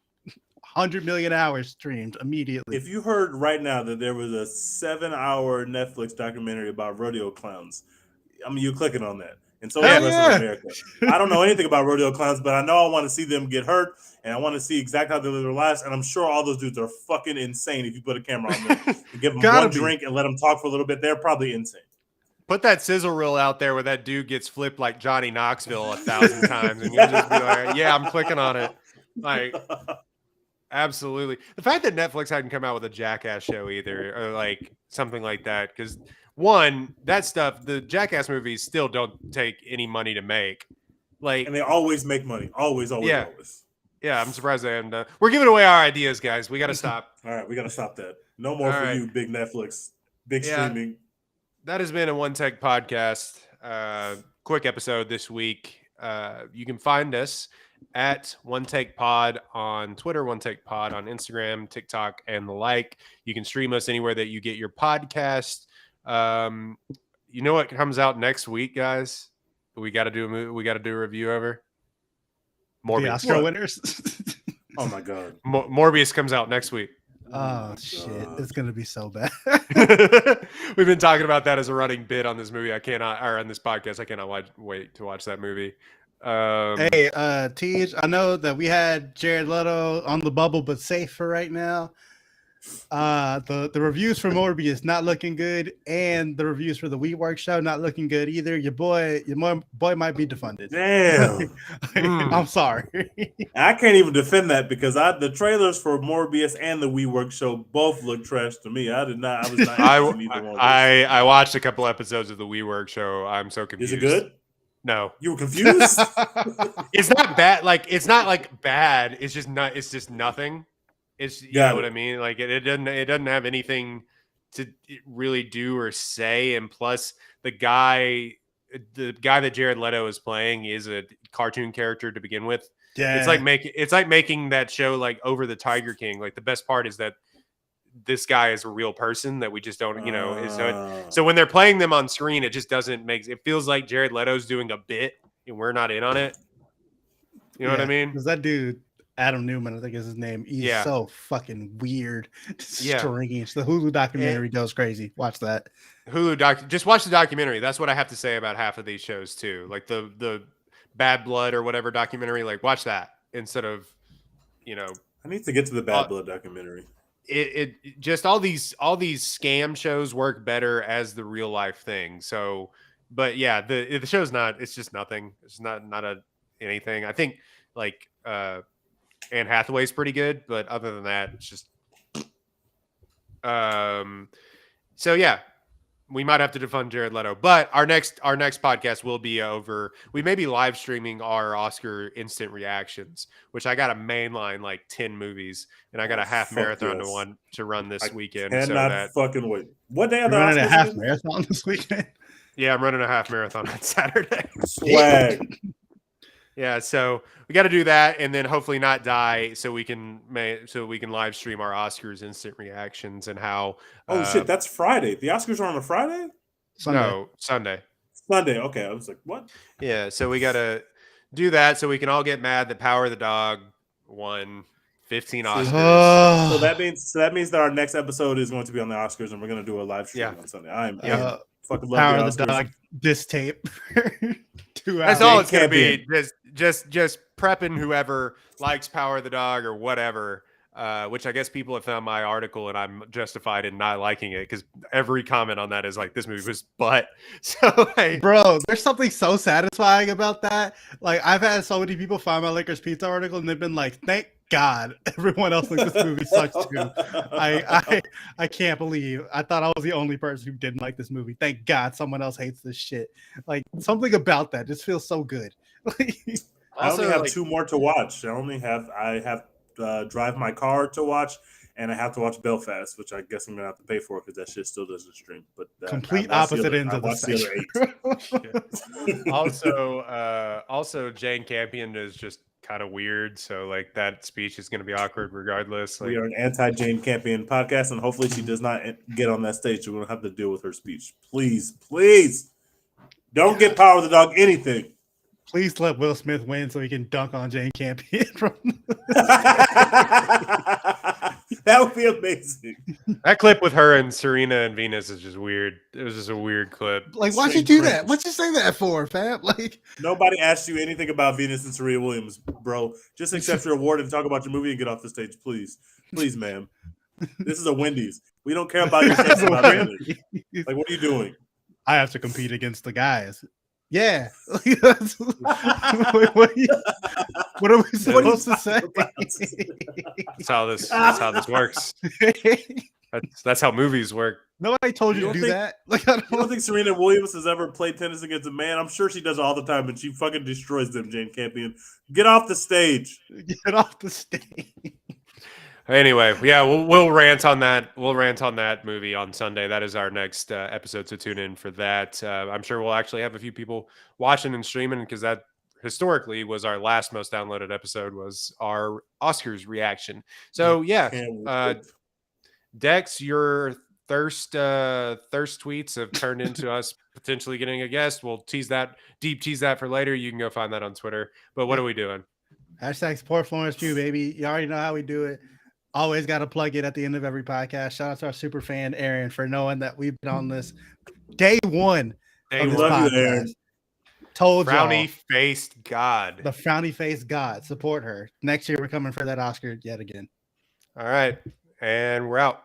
100 million hours streamed immediately. If you heard right now that there was a 7-hour Netflix documentary about rodeo clowns, I mean, you're clicking on that. And so is the rest of America. I don't know anything about rodeo clowns, but I know I want to see them get hurt, and I want to see exactly how they live their lives. And I'm sure all those dudes are fucking insane if you put a camera on them and give them one drink and let them talk for a little bit. They're probably insane. Put that sizzle reel out there where that dude gets flipped like Johnny Knoxville 1,000 times, and you'll just be like, yeah, I'm clicking on it. Like, absolutely. The fact that Netflix hadn't come out with a Jackass show either, or like something like that, because one, that stuff, the Jackass movies still don't take any money to make. Like, and they always make money. Always. Yeah, I'm surprised they haven't done. We're giving away our ideas, guys. We got to stop. All right, we got to stop that. No more for you, big Netflix, big streaming. That has been a One Take podcast. Quick episode this week. You can find us at One Take Pod on Twitter, One Take Pod on Instagram, TikTok, and the like. You can stream us anywhere that you get your podcast. You know what comes out next week, guys? We got to do a movie. We got to do a review over Morbius. The Oscar winners. Oh my god, Morbius comes out next week. Oh shit, it's gonna be so bad. We've been talking about that as a running bit on this movie. On this podcast, I cannot wait to watch that movie. Hey, Tej, I know that we had Jared Leto on the bubble, but safe for right now. The reviews for Morbius not looking good, and the reviews for the WeWork show not looking good either. Your boy might be defunded. Damn. I'm sorry. I can't even defend that because the trailers for Morbius and the WeWork show both look trash to me. I was not interested in either one. I watched a couple episodes of the WeWork show. I'm so confused. Is it good? No. You were confused? It's not bad. Like, it's not like bad. It's just nothing. It's you know what I mean? Like it doesn't have anything to really do or say. And plus the guy that Jared Leto is playing is a cartoon character to begin with. Yeah. It's like making that show like Over the Tiger King. Like the best part is that this guy is a real person that we just don't, so when they're playing them on screen, it just doesn't it feels like Jared Leto's doing a bit and we're not in on it. You know what I mean? Because that dude, Adam Newman, I think is his name. He's so fucking weird, strange. The Hulu documentary goes crazy. Watch that. Just watch the documentary. That's what I have to say about half of these shows too. Like the Bad Blood or whatever documentary. Like watch that instead of, I need to get to the Bad Blood documentary. It just all these scam shows work better as the real life thing. So, but yeah, the show's not. It's just nothing. It's not anything. I think like Anne Hathaway's pretty good, but other than that, it's just so yeah, we might have to defund Jared Leto. But our next podcast will be over. We may be live streaming our Oscar instant reactions, which I got a mainline like 10 movies, and I got a half marathon to run this weekend. Cannot fucking wait. What day are the running a half marathon this weekend? Yeah, I'm running a half marathon on Saturday. Swag. Yeah, so we got to do that, and then hopefully not die, so we can live stream our Oscars instant reactions and how. Oh shit, that's Friday. The Oscars are on a Friday. No, Sunday. Sunday. Okay, I was like, what? Yeah, so we got to do that, so we can all get mad that Power of the Dog won 15 Oscars. So that means that our next episode is going to be on the Oscars, and we're going to do a live stream on Sunday. I am fucking love Power of the Dog. This tape. 2 hours. That's all it's going to be. Just prepping whoever likes Power of the Dog or whatever, which I guess people have found my article and I'm justified in not liking it because every comment on that is like, this movie was butt. So, bro, there's something so satisfying about that. Like, I've had so many people find my Licorice Pizza article and they've been like, thank God everyone else thinks this movie sucks too. I can't believe I thought I was the only person who didn't like this movie. Thank God someone else hates this shit. Like something about that just feels so good. I only have 2 more to watch. I have Drive My Car to watch, and I have to watch Belfast, which I guess I'm gonna have to pay for because that shit still doesn't stream. But complete opposite ends of the spectrum. Also, Jane Campion is just kind of weird, so like that speech is going to be awkward regardless. Like, we are an anti-Jane Campion podcast, and hopefully she does not get on that stage. We're gonna have to deal with her speech. Please don't get Power of the Dog anything. Please let Will Smith win so he can dunk on Jane Campion. That would be amazing. That clip with her and Serena and Venus is just weird. It was just a weird clip. Like, why'd you do that? What'd you say that for, fam? Like, nobody asked you anything about Venus and Serena Williams, bro. Just accept your award and talk about your movie and get off the stage, please. Please, ma'am. This is a Wendy's. We don't care about your sex about Wendy's. Like, what are you doing? I have to compete against the guys. Yeah. What are we supposed to say? That's how this works. That's how movies work. Nobody told you to do that. Like, I don't think Serena Williams has ever played tennis against a man. I'm sure she does all the time, and she fucking destroys them, Jane Campion. Get off the stage. Get off the stage. Anyway, yeah, we'll rant on that. We'll rant on that movie on Sunday. That is our next episode, so tune in for that. I'm sure we'll actually have a few people watching and streaming because that historically was our last most downloaded episode, was our Oscars reaction. So yeah, Dex, your thirst tweets have turned into us potentially getting a guest. We'll tease that for later. You can go find that on Twitter. But what are we doing? Hashtag support Florence Pugh, baby. You already know how we do it. Always got to plug it at the end of every podcast. Shout out to our super fan, Aaron, for knowing that we've been on this day one. I love you, Aaron. Told you. Frowny-faced God. The frowny-faced God. Support her. Next year, we're coming for that Oscar yet again. All right. And we're out.